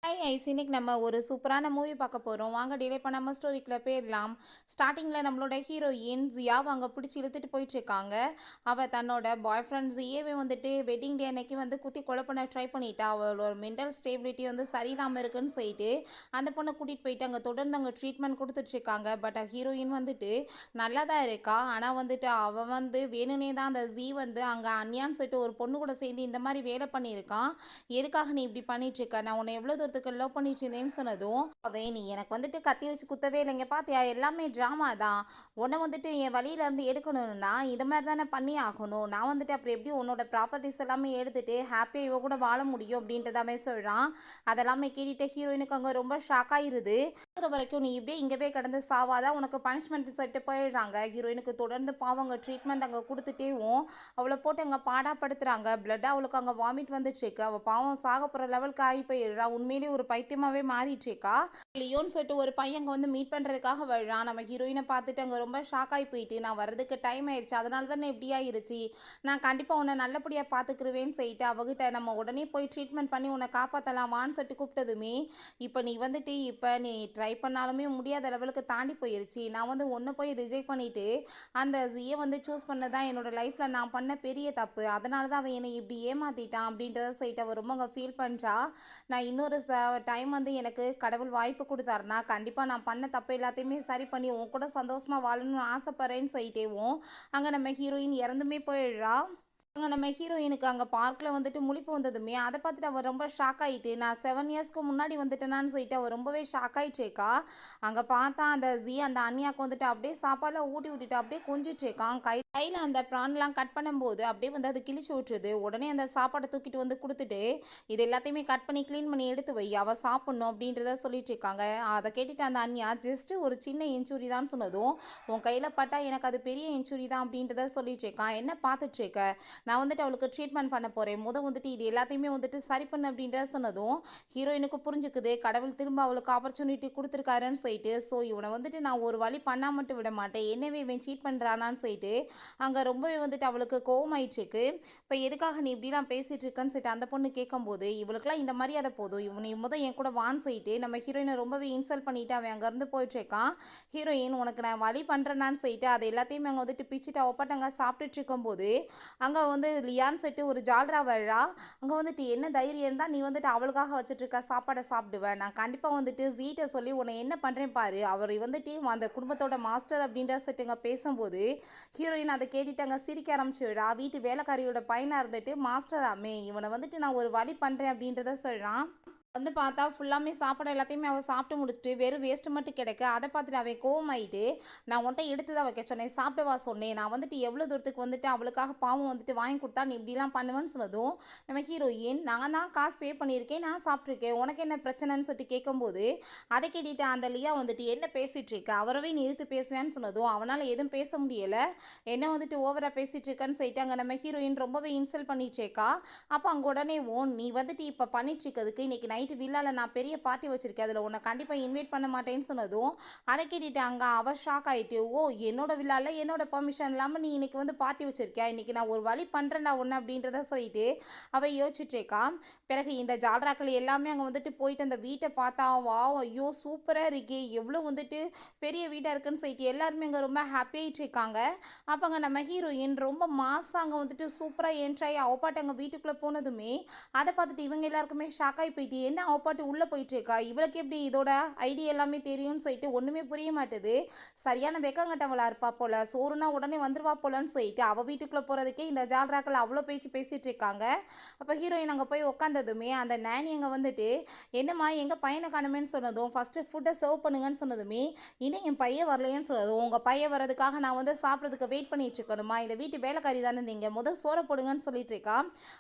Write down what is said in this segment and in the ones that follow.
இன்னைக்கு நம்ம ஒரு சூப்பரான மூவி பார்க்க போகிறோம். வாங்க டிலே பண்ணாமல் ஸ்டோரிக்குள்ள போயிடலாம். ஸ்டார்டிங்கில் நம்மளோட ஹீரோயின் ஜியாவை அங்கே பிடிச்சி இழுத்துட்டு போயிட்டுருக்காங்க. அவள் தன்னோட பாய் ஃப்ரெண்ட் ஜியாவே வந்துட்டு வெட்டிங் டே அன்னைக்கு வந்து குத்தி கொலை பண்ண ட்ரை பண்ணிட்டா. அவளோட மென்டல் ஸ்டேபிலிட்டி வந்து சரியில்லாமல் இருக்குன்னு சொல்லிட்டு அந்த பொண்ணை கூட்டிகிட்டு போயிட்டு அங்கே தொடர்ந்து அங்கே ட்ரீட்மெண்ட் கொடுத்துட்ருக்காங்க. பட் ஹீரோயின் வந்துட்டு நல்லா தான் இருக்கா. ஆனால் வந்துட்டு அவள் வந்து வேணும்னே தான் அந்த ஜி வந்து அங்கே அன்யான்னு சொல்லிட்டு ஒரு பொண்ணு கூட சேர்ந்து இந்த மாதிரி வேலை பண்ணியிருக்கான். எதுக்காக நீ இப்படி பண்ணிட்டு இருக்க? நான் உன்னை எவ்வளோ தூரத்துக்கு லவ் பண்ணிட்டு இருந்தேன்னு சொன்னதும் அவன் நீ எனக்கு வந்துட்டு கத்தி வச்சு குத்தவே இல்லைங்க பாத்தியா, எல்லாமே ட்ராமா தான். உன்னை வந்துட்டு என் வழியில இருந்து எடுக்கணும்னா இந்த மாதிரி தானே பண்ணி ஆகணும். நான் வந்துட்டு அப்புறம் எப்படி உன்னோட ப்ராப்பர்ட்டிஸ் எல்லாமே எடுத்துட்டு ஹாப்பியாக இவ கூட வாழ முடியும் அப்படின்றதாமே சொல்கிறான். அதெல்லாமே கேட்டுட்டு ஹீரோயினுக்கு அங்கே ரொம்ப ஷாக் ஆயிருது. வரைக்கும் நீ இப்படியே இங்கவே கடந்து சாவாதான் உனக்கு பனிஷ்மெண்ட் செட்டு போயிடுறாங்க. ஹீரோயினுக்கு தொடர்ந்து பாவங்க ட்ரீட்மெண்ட் அங்கே கொடுத்துட்டேவும் அவளை போட்டு அங்கே பாடாப்படுத்துறாங்க. பிளட் அவளுக்கு அங்கே வாமிட் வந்துட்டு இருக்கு. அவள் பாவம் சாக போகிற லெவலுக்கு ஆகி போயிடுறா. உண்மையிலேயே ஒரு பைத்தியமாகவே மாறிட்டு இருக்கா. லியோன்னு சொல்லிட்டு ஒரு பையன் அங்கே வந்து மீட் பண்ணுறதுக்காக வர்றான். நம்ம ஹீரோயினை பார்த்துட்டு அங்கே ரொம்ப ஷாக் ஆகி போயிட்டு நான் வர்றதுக்கு டைம் ஆயிடுச்சு, அதனால தானே இப்படி ஆயிருச்சு, நான் கண்டிப்பாக உன்னை நல்லபடியாக பார்த்துக்குருவேன்னு சொல்லிட்டு அவகிட்ட நம்ம உடனே போய் ட்ரீட்மெண்ட் பண்ணி உன்னை காப்பாற்றலாமான்னு சொல்லிட்டு கூப்பிட்டதுமே இப்போ நீ வந்துட்டு இப்போ நீ ட்ரை பண்ணாலுமே முடியாத லெவலுக்கு தாண்டி போயிருச்சு. நான் வந்து ஒன்று போய் ரிஜெக்ட் பண்ணிவிட்டு அந்த ஜியை வந்து சூஸ் பண்ணதான் என்னோட லைஃப்பில் நான் பண்ண பெரிய தப்பு. அதனால தான் அவன் என்னை இப்படி ஏமாற்றிட்டான் அப்படின்றத சொல்லிட்டு அவள் ரொம்ப அங்கே ஃபீல் பண்ணுறா. நான் இன்னொரு டைம் வந்து எனக்கு கடவுள் வாய்ப்பு கொடுத்தாருனா கண்டிப்பாக நான் பண்ண தப்பு எல்லாத்தையுமே சரி பண்ணி உன் கூட சந்தோஷமாக வாழணும்னு ஆசைப்படுறேன்னு சொல்லிட்டேவும் அங்கே நம்ம ஹீரோயின் இறந்துமே போயிடுறா. அங்கே நம்ம ஹீரோயினுக்கு அங்கே பார்க்கில் வந்துட்டு முழிப்பு வந்ததுமே அதை பார்த்துட்டு அவள் ரொம்ப ஷாக் ஆகிட்டு நான் 7 இயர்ஸ்க்கு முன்னாடி வந்துட்டேனான்னு சொல்லிட்டு அவள் ரொம்பவே ஷாக் ஆகிட்டேக்கா. அங்கே பார்த்தா அந்த ஜி அந்த அண்ணியாவுக்கு வந்துட்டு அப்படியே சாப்பாடெலாம் ஊட்டி விட்டுட்டு அப்படியே கொஞ்சிட்ருக்கான். கையில் அந்த ப்ரான்லாம் கட் பண்ணும்போது அப்படியே வந்து அது கிழிச்சு விட்டுருது. உடனே அந்த சாப்பாடை தூக்கிட்டு வந்து கொடுத்துட்டு இது எல்லாத்தையுமே கட் பண்ணி க்ளீன் பண்ணி எடுத்து வை, அவள் சாப்பிட்ணும் அப்படின்றத சொல்லிட்டு இருக்காங்க. அதை கேட்டுட்டு அந்த அண்ணியா ஜஸ்ட்டு ஒரு சின்ன இன்ஜுரி தான் சொன்னதும் உன் கையில் பட்டா எனக்கு அது பெரிய இன்ஜுரி தான் அப்படின்றத சொல்லிட்டு இருக்கான். என்ன பார்த்துட்ருக்க, நான் வந்துட்டு அவளுக்கு ட்ரீட்மெண்ட் பண்ண போகிறேன், வந்துட்டு இது எல்லாத்தையுமே வந்துட்டு சரி பண்ணு அப்படின்றத சொன்னதும் ஹீரோயினுக்கு புரிஞ்சுக்குது கடவுள் திரும்ப அவளுக்கு ஆப்பர்ச்சுனிட்டி கொடுத்துருக்காருன்னு சொல்லிட்டு. ஸோ இவனை வந்துட்டு நான் ஒரு வழி பண்ணால் மட்டும் விட மாட்டேன், என்னவே இவன் சீட் பண்ணுறானான்னு சொல்லிட்டு அங்கே ரொம்பவே வந்துட்டு அவளுக்கு கோவமாயிட்டுருக்கு. இப்போ எதுக்காக நீ இப்படிலாம் பேசிகிட்டு இருக்கன்னு சொல்லிட்டு அந்த பொண்ணு கேட்கும்போது இவளுக்குலாம் இந்த மரியாதை போதும், இவனை என் கூட வான்னு சொல்லிட்டு நம்ம ஹீரோயினை ரொம்பவே இன்சல்ட் பண்ணிவிட்டு அவன் அங்கேருந்து போயிட்டுருக்கான். ஹீரோயின் உனக்கு நான் வழி பண்ணுறேன்னான்னு சொல்லிட்டு அது எல்லாத்தையுமே அங்கே வந்துட்டு பிச்சுட்டு ஒப்பட்டங்க சாப்பிட்டுட்டு இருக்கும்போது அங்கே வந்து லியான்னு சொல்லிட்டு ஒரு ஜால்ரா வர்றா. அங்கே வந்துட்டு என்ன தைரியம் தான் நீ வந்துட்டு அவளுக்காக வச்சுட்டு இருக்க சாப்பாடை சாப்பிடுவேன், நான் கண்டிப்பாக வந்துட்டு ஜீட்டை சொல்லி உன்னை என்ன பண்ணுறேன் பாரு, அவர் வந்துட்டு அந்த குடும்பத்தோட மாஸ்டர் அப்படின்ற சொல்லிட்டுங்க பேசும்போது ஹீரோயின் அதை கேட்டுட்டு அங்கே சிரிக்க ஆரம்பிச்சுடா. வீட்டு வேலைக்காரியோட பையனாக இருந்துட்டு மாஸ்டராமே, இவனை வந்துட்டு நான் ஒரு வழி பண்ணுறேன் அப்படின்றத சொல்கிறான். வந்து பார்த்தா ஃபுல்லாமே சாப்பாடு எல்லாத்தையுமே அவள் சாப்பிட்டு முடிச்சுட்டு வெறும் வேஸ்ட்டு மட்டும் கிடைக்க அதை பார்த்துட்டு அவன் கோவமாயிட்டு நான் உன்ட்ட எடுத்து தான் வைக்க சொன்னேன், சாப்பிடவா சொன்னேன், நான் வந்துட்டு எவ்வளோ தூரத்துக்கு வந்துட்டு அவளுக்காக பாவம் வந்துட்டு வாங்கி கொடுத்தா நீ இப்படிலாம் பண்ணுவேன்னு சொன்னதும் நம்ம ஹீரோயின் நான் தான் காசு பே பண்ணியிருக்கேன், நான் சாப்பிட்ருக்கேன், உனக்கு என்ன பிரச்சனைன்னு சொல்லிட்டு கேட்கும்போது அதை கேட்டுட்டு அந்த லியா வந்துட்டு என்ன பேசிகிட்டு இருக்க, அவரவே நீ எதிர்த்து பேசுவேன்னு சொன்னதும் அவனால் எதுவும் பேச முடியலை, என்ன வந்துட்டு ஓவராக பேசிகிட்டு இருக்கன்னு சொல்லிட்டு அங்கே நம்ம ஹீரோயின் ரொம்பவே இன்சல்ட் பண்ணிட்டேக்கா. அப்போ அங்கே உடனே நீ வந்துட்டு இப்போ பண்ணிட்டு இருக்கிறதுக்கு இன்னைக்கு நைட்டு வில்லால நான் பெரிய பார்ட்டி வச்சிருக்கேன், அதில் உன்னை கண்டிப்பாக இன்வைட் பண்ண மாட்டேன்னு சொன்னதும் அதை கேட்டுட்டு அங்கே அவள் ஷாக் ஆகிட்டு ஓ என்னோட வில்லால என்னோட பர்மிஷன் இல்லாமல் நீ இன்னைக்கு வந்து பார்ட்டி வச்சிருக்கேன், இன்னைக்கு நான் ஒரு வழி பண்ணுறேன்டா ஒன்று அப்படின்றத சொல்லிட்டு அவள் யோசிச்சுட்டேக்கா. பிறகு இந்த ஜால்ராக்கள் எல்லாமே அங்கே வந்துட்டு போயிட்டு அந்த வீட்டை பார்த்தா வா ஐயோ சூப்பராக இருக்கே, எவ்வளோ வந்துட்டு பெரிய வீடாக இருக்குன்னு சொல்லிட்டு எல்லாருமே அங்கே ரொம்ப ஹாப்பியாகிட்டு இருக்காங்க. அப்போ அங்கே நம்ம ஹீரோயின் ரொம்ப மாதம் அங்கே வந்துட்டு சூப்பராக என்ட்ராகி அவப்பாட்டு அங்கே வீட்டுக்குள்ளே போனதுமே அதை பார்த்துட்டு இவங்க எல்லாருக்குமே ஷாக் ஆகி போயிட்டு என்ன அவப்பாட்டு உள்ளே போயிட்டுருக்கா, இவளுக்கு எப்படி இதோட ஐடியா எல்லாமே தெரியும்னு சொல்லிட்டு ஒன்றுமே புரிய மாட்டுது. சரியான வெக்கங்கட்டவளா இருப்பா போல, சோறுனா உடனே வந்துருவா போலன்னு சொல்லிட்டு அவள் வீட்டுக்குள்ளே போகிறதுக்கே இந்த ஜால்ராக்கள் அவ்வளோ பேச்சு பேசிகிட்டு இருக்காங்க. அப்போ ஹீரோயின் அங்கே போய் உட்காந்ததுமே அந்த நேனி அங்கே வந்துட்டு என்னம்மா எங்கள் பையனை காணுமேன்னு சொன்னதும் ஃபஸ்ட்டு ஃபுட்டை சர்வ் பண்ணுங்கன்னு சொன்னதுமே இன்னும் என் பையன் வரலையேன்னு சொன்னதும் உங்கள் பையன் வரதுக்காக நான் வந்து சாப்பிட்றதுக்கு வெயிட் பண்ணிட்டு இருக்கணுமா, இந்த வீட்டு வேலைக்காரி தானே நீங்கள் முதல் சோறை போடுங்கன்னு சொல்லிட்டு இருக்கா.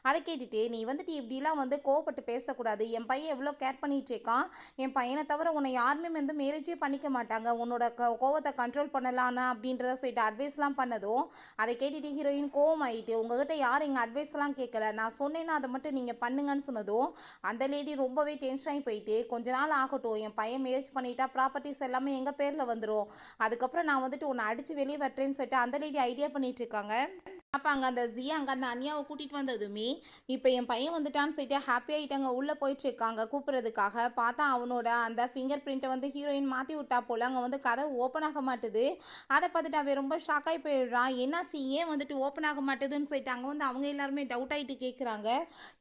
அதை கேட்டுட்டு நீ வந்துட்டு இப்படிலாம் வந்து கோவப்பட்டு பேசக்கூடாது, என் பையன் எவ்வளோ கேர் பண்ணிகிட்டு இருக்கான், என் பையனை தவிர உன்னை யாருமே வந்து மேரேஜே பண்ணிக்க மாட்டாங்க, உன்னோட கோவத்தை கண்ட்ரோல் பண்ணலான்னா அப்படின்றத சொல்லிட்டு அட்வைஸ்லாம் பண்ணதும் அதை கேட்டுட்டு ஹீரோயின் கோவம் ஆகிட்டு உங்ககிட்ட யார் எங்கள் அட்வைஸ்லாம் கேட்கல, நான் சொன்னேன்னா அதை மட்டும் நீங்கள் பண்ணுங்கன்னு சொன்னதும் அந்த லேடி ரொம்பவே டென்ஷன் ஆகி போயிட்டு கொஞ்ச நாள் ஆகட்டும், என் பையன் மேரேஜ் பண்ணிட்டா ப்ராப்பர்ட்டிஸ் எல்லாமே எங்கள் பேரில் வந்துடும், அதுக்கப்புறம் நான் வந்துட்டு உன்னை அடித்து வெளியே வெட்டுறேன்னு சொல்லிட்டு அந்த லேடி ஐடியா பண்ணிட்டு இருக்காங்க. அப்போ அங்கே அந்த ஜியா அங்கே அந்த அனியாவை கூட்டிகிட்டு வந்ததுமே இப்போ என் பையன் வந்துட்டான்னு சொல்லிட்டு ஹாப்பி ஆகிட்டாங்க உள்ளே போயிட்டுருக்காங்க கூப்பிட்றதுக்காக. பார்த்தா அவனோட அந்த ஃபிங்கர் பிரிண்ட்டை வந்து ஹீரோயின் மாற்றி விட்டா போல். அங்கே வந்து கதை ஓப்பன் ஆக மாட்டுது. அதை பார்த்துட்டு அவன் ரொம்ப ஷாக்காகி போயிடுறான். என்னாச்சு, ஏன் வந்துட்டு ஓப்பன் ஆக மாட்டுதுன்னு சொல்லிட்டு அங்கே வந்து அவங்க எல்லாருமே டவுட் ஆகிட்டு கேட்குறாங்க.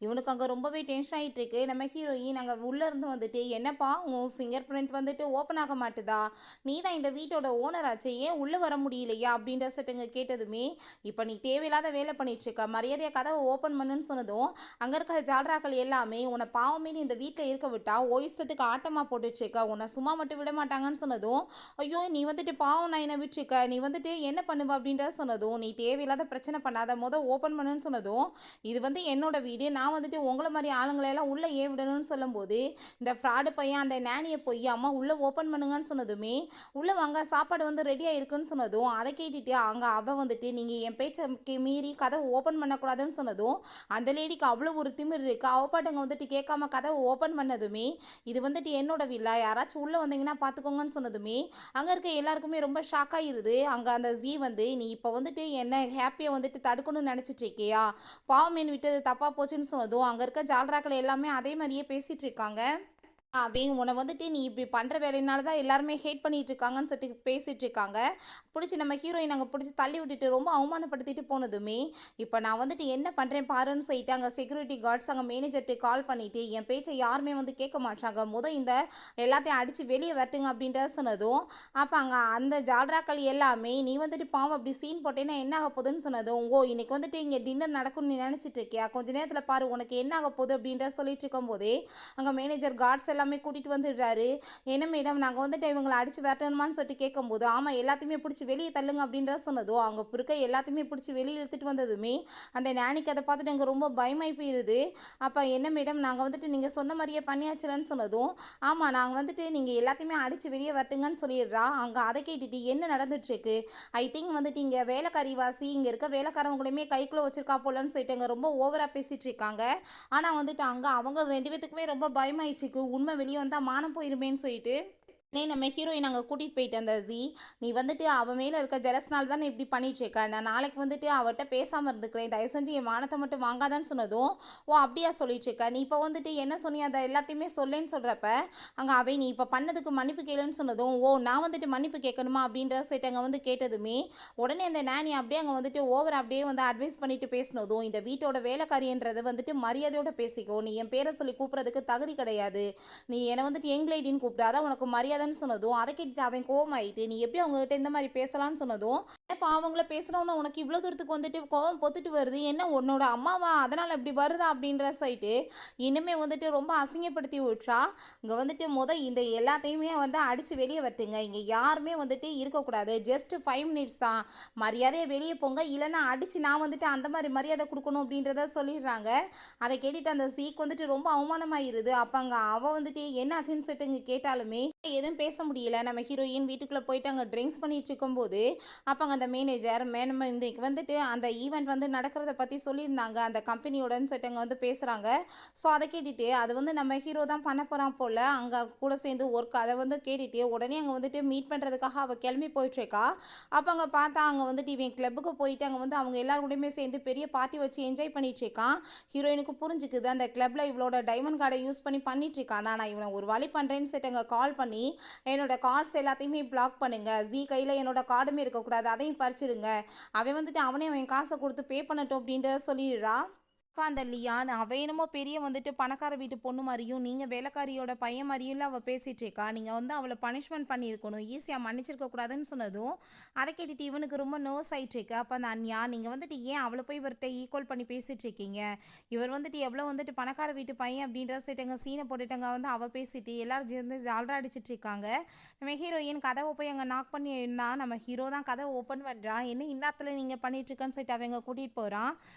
இவனுக்கு அங்கே ரொம்பவே டென்ஷன் ஆகிட்டு இருக்கு. நம்ம ஹீரோயின் அங்கே உள்ளேருந்து வந்துட்டு, என்னப்பா உன் ஃபிங்கர் பிரிண்ட் வந்துட்டு ஓப்பன் ஆக மாட்டுதா, நீ தான் இந்த வீட்டோட ஓனர் ஆச்சு, ஏன் உள்ளே வர முடியலையா அப்படின்ற சட்டுங்க கேட்டதுமே, இப்போ நீ தேவையில்லாத வேலை பண்ணிட்டு இருக்க, மரியாதையை கதவை ஓப்பன் பண்ணுன்னு சொன்னதும் அங்கே இருக்கிற ஜால்ராக்கள் எல்லாமே, உன்னை பாவமே நீ இந்த வீட்டில் இருக்க விட்டா ஓ இஷ்டத்துக்கு ஆட்டமாக போட்டுட்டு இருக்க, உன்னை சும்மா மட்டும் விட மாட்டாங்கன்னு சொன்னதும், ஐயோ நீ வந்துட்டு பாவம் நான் என்னை விட்டுருக்க, நீ வந்துட்டு என்ன பண்ணுவ அப்படின்ற சொன்னதும், நீ தேவையில்லாத பிரச்சனை பண்ணாத, ஓப்பன் பண்ணுன்னு சொன்னதும், இது வந்து என்னோட வீடு, நான் வந்துட்டு உங்களை மாதிரி ஆளுங்களையெல்லாம் உள்ளே ஏன் விடணும்னு சொல்லும்போது, இந்த ஃப்ராடு பையன் அந்த நேனியை போய் அம்மா உள்ளே ஓப்பன் பண்ணுங்கன்னு சொன்னதுமே, உள்ளே வாங்க சாப்பாடு வந்து ரெடியாக இருக்குன்னு சொன்னதும், அதை கேட்டுட்டு அங்கே அவள் வந்துட்டு, நீங்கள் என் பேச்சை மீறி கதவை ஓப்பன் பண்ணக்கூடாதுன்னு சொன்னதும், அந்த லேடிக்கு அவ்வளோ ஒரு திமிர் இருக்குது. அவ பாட்டுங்க வந்துட்டு கேட்காம கதவை ஓப்பன் பண்ணதுமே, இது வந்துட்டு என்னோட வில்லா, யாராச்சும் உள்ளே வந்தீங்கன்னா பார்த்துக்கோங்கன்னு சொன்னதுமே அங்கே இருக்க எல்லாருக்குமே ரொம்ப ஷாக் ஆகிருது. அங்கே அந்த ஜீ வந்து, நீ இப்போ வந்துட்டு என்ன ஹாப்பியாக வந்துட்டு தடுக்கணும்னு நினச்சிட்டு இருக்கியா, பாவமேன் விட்டது தப்பாக போச்சுன்னு சொன்னதும் அங்கே இருக்க ஜால்ராக்கள் எல்லாமே அதே மாதிரியே பேசிகிட்டு இருக்காங்க. அவங்க உன்னை வந்துட்டு நீ இப்படி பண்ணுற வேலையினால தான் எல்லாருமே ஹேட் பண்ணிட்டு இருக்காங்கன்னு சொல்லிட்டு பேசிகிட்டு இருக்காங்க. பிடிச்சி நம்ம ஹீரோயின் அங்கே பிடிச்சி தள்ளி விட்டுட்டு ரொம்ப அவமானப்படுத்திட்டு போனதுமே, இப்போ நான் வந்துட்டு என்ன பண்ணுறேன் பாருன்னு சொல்லிட்டு அங்கே செக்யூரிட்டி கார்ட்ஸ் அங்கே மேனேஜர்கிட்ட கால் பண்ணிவிட்டு, என் பேச்சை யாருமே வந்து கேட்க மாட்டாங்க, இந்த எல்லாத்தையும் அடித்து வெளியே வரட்டுங்க அப்படின்றத சொன்னதும், அப்போ அங்கே அந்த ஜால்ராக்கள் எல்லாமே, நீ வந்துட்டு பாவம் அப்படி சீன் போட்டேன்னா என்ன ஆக போகுதுன்னு சொன்னதும், ஓ இன்னைக்கு வந்துட்டு இங்கே டின்னர் நடக்கும்னு நீ நினச்சிட்டு இருக்கியா, கொஞ்ச நேரத்தில் பாரு உனக்கு என்ன ஆக போகுது அப்படின்ற சொல்லிட்டு இருக்கும்போதே அங்கே மேனேஜர் கார்ட்ஸ் எல்லாமே கூட்டிகிட்டு வந்துடுறாரு. என்ன மேடம் நாங்கள் வந்துட்டு இவங்களை அடித்து விரட்டணுமான்னு சொல்லிட்டு கேட்கும்போது, ஆமாம் எல்லாத்தையுமே பிடிச்சி வெளியே தள்ளுங்க அப்படின்றத சொன்னதும், அவங்க இருக்க எல்லாத்தையுமே பிடிச்சி வெளியே இழுத்துட்டு வந்ததுமே அந்த நானிக்கு அதை பார்த்துட்டு அங்கே ரொம்ப பயமாகி போயிடுது. அப்போ என்ன மேடம் நாங்கள் வந்துட்டு நீங்கள் சொன்ன மாதிரியே பண்ணியாச்சுலன்னு சொன்னதும், ஆமாம் நாங்கள் வந்துட்டு நீங்கள் எல்லாத்தையுமே அடித்து வெளியே வரட்டுங்கன்னு சொல்லிடுறா. அங்கே அதை கேட்டுட்டு என்ன நடந்துட்டுருக்கு, ஐ திங்க் வந்துட்டு இங்கே வேலைக்காரிவாசி இங்கே இருக்க வேலைக்காரவங்களையுமே கைக்குள்ளே வச்சிருக்கா போலன்னு சொல்லிட்டு அங்கே ரொம்ப ஓவராக பேசிகிட்டு இருக்காங்க. ஆனால் வந்துட்டு அங்கே அவங்க ரெண்டு பேத்துக்குமே ரொம்ப பயமாயிடுச்சுக்கு, உண்மை வெளியே வந்தால் மானம் போயிருமேன்னு சொல்லிட்டு நம்ம ஹீரோயின் அங்கே கூட்டிகிட்டு போயிட்டு அந்த ஜி, நீ வந்துட்டு அவன் மேலே இருக்க ஜெலஸ்னால தான் இப்படி பண்ணிட்டு இருக்க, நான் நாளைக்கு வந்துட்டு அவட்ட பேசாமல் இருந்துக்கிறேன், தயவு செஞ்சு என் மானத்தை மட்டும் வாங்காதான்னு சொன்னதும், ஓ அப்படியா சொல்லிட்டு இருக்க, நீ இப்போ வந்துட்டு என்ன சொன்னி அதை எல்லாத்தையுமே சொல்லேன்னு சொல்கிறப்ப அங்கே அவை நீ இப்போ பண்ணதுக்கு மன்னிப்பு கேளுன்னு சொன்னதும், ஓ நான் வந்துட்டு மன்னிப்பு கேட்கணுமா அப்படின்ற சைட் அங்கே வந்து கேட்டதுமே உடனே அந்த நானி அப்படியே அங்கே வந்துட்டு ஓவர் அப்படியே வந்து அட்வைஸ் பண்ணிட்டு பேசினதும், இந்த வீட்டோட வேலைக்காரின்றது வந்துட்டு மரியாதையோட பேசிக்கோ, நீ என் பேரை சொல்லி கூப்பிட்றதுக்கு தகுதி கிடையாது, நீ என்னை வந்துட்டு யங் லேடின்னு கூப்பிடாத உனக்கு மரியாதைன்னு சொன்னதும், அதை கேட்டுட்டு அவன் கோவமாயிட்டு, நீ எப்படி அவங்ககிட்ட இந்த மாதிரி பேசலாம்னு சொன்னதும், இப்போ அவங்கள பேசுகிறவன உனக்கு இவ்வளோ தூரத்துக்கு வந்துட்டு கோவம் பொத்துட்டு வருது, என்ன உன்னோட அம்மாவா அதனால் இப்படி வருதா அப்படின்ற சைட்டு இனிமே வந்துட்டு ரொம்ப அசிங்கப்படுத்தி விட்றா. இங்கே வந்துட்டு இந்த எல்லாத்தையுமே வந்து அடித்து வெளியே வட்டுங்க, இங்கே யாருமே வந்துட்டு இருக்கக்கூடாது, ஜஸ்ட் 5 மினிட்ஸ் தான், மரியாதையை வெளியே போங்க, இல்லைன்னா அடித்து நான் வந்துட்டு அந்த மாதிரி மரியாதை கொடுக்கணும் அப்படின்றத சொல்லிடுறாங்க. அதை கேட்டுட்டு அந்த சீக் வந்துட்டு ரொம்ப அவமானமாயிருது. அப்போ அங்கே அவள் வந்துட்டு என்ன ஆச்சுன்னு சொல்லிட்டு இங்கே கேட்டாலுமே எதுவும் பேச முடியல. நம்ம ஹீரோயின் வீட்டுக்குள்ளே போயிட்டு அங்கே ட்ரிங்க்ஸ் பண்ணிட்டு இருக்கும்போது அப்போ அங்கே அந்த மேனேஜர் மேடம் இன்றைக்கு வந்துட்டு அந்த ஈவெண்ட் வந்து நடக்கிறத பற்றி சொல்லியிருந்தாங்க அந்த கம்பெனியோடன்னு சொல்லிட்டு அங்கே வந்து பேசுகிறாங்க. ஸோ அதை கேட்டுட்டு அது வந்து நம்ம ஹீரோ தான் பண்ண போகிறான் போல், அங்கே கூட சேர்ந்து ஒர்க் அதை வந்து கேட்டுட்டு உடனே அங்கே வந்துட்டு மீட் பண்ணுறதுக்காக அவள் கிளம்பி போயிட்டுருக்கா. அப்போ அங்கே பார்த்தா அங்கே வந்துட்டு இவன் கிளப்புக்கு போயிட்டு அங்கே வந்து அவங்க எல்லாருக்கூடையுமே சேர்ந்து பெரிய பார்ட்டி வச்சு என்ஜாய் பண்ணிட்டு இருக்கான். ஹீரோயினுக்கு புரிஞ்சுக்குது அந்த கிளப்பில் இவளோட டைமண்ட் கார்டை யூஸ் பண்ணி பண்ணிட்டுருக்கான், நான் இவனை ஒரு வழி பண்ணுறேன்னு சொல்லிட்டு அங்கே கால் பண்ணி என்னோட கார்ட்ஸ் எல்லாத்தையுமே பிளாக் பண்ணுங்க, ஜி கையில் என்னோட கார்டுமே இருக்கக்கூடாது, அதையும் பறிச்சிடுங்க, அவன் வந்துட்டு அவனே அவன் காசை கொடுத்து பே பண்ணட்டும் அப்படின்றத சொல்லிடுறா. அப்போ அந்த லியான் அவள் என்னமோ பெரிய வந்துட்டு பணக்கார வீட்டு பொண்ணு மாதிரியும் நீங்கள் வேலைக்காரியோட பையன் மாதிரியும் அவள் பேசிகிட்டு இருக்கா, நீங்கள் வந்து அவளை பனிஷ்மெண்ட் பண்ணியிருக்கணும், ஈஸியாக மன்னிச்சிருக்க கூடாதுன்னு சொன்னதும் அதை கேட்டுட்டு இவனுக்கு ரொம்ப நர்வஸ் ஆகிட்டு இருக்கு. அப்போ அந்த அன்யா நீங்கள் வந்துட்டு ஏன் அவளை போய் இவர்கிட்ட ஈக்குவல் பண்ணி பேசிகிட்டு இருக்கீங்க, இவர் வந்துட்டு எவ்வளோ வந்துட்டு பணக்கார வீட்டு பையன் அப்படின்ற சைட்டங்க சீனை போட்டுட்டங்க வந்து அவள் பேசிட்டு எல்லாரும் சேர்ந்து ஜால்ரா அடிச்சிட்டு இருக்காங்க. நம்ம ஹீரோயின் கதவை போய் அங்கே நாக் பண்ணி இருந்தால் நம்ம ஹீரோ தான் கதவை ஓப்பன் பண்ணுறான், என்ன இந்நேரத்தில் நீங்கள் பண்ணிட்டு இருக்கேன்னு சொல்லிட்டு அவங்க கூட்டிகிட்டு போகிறான்.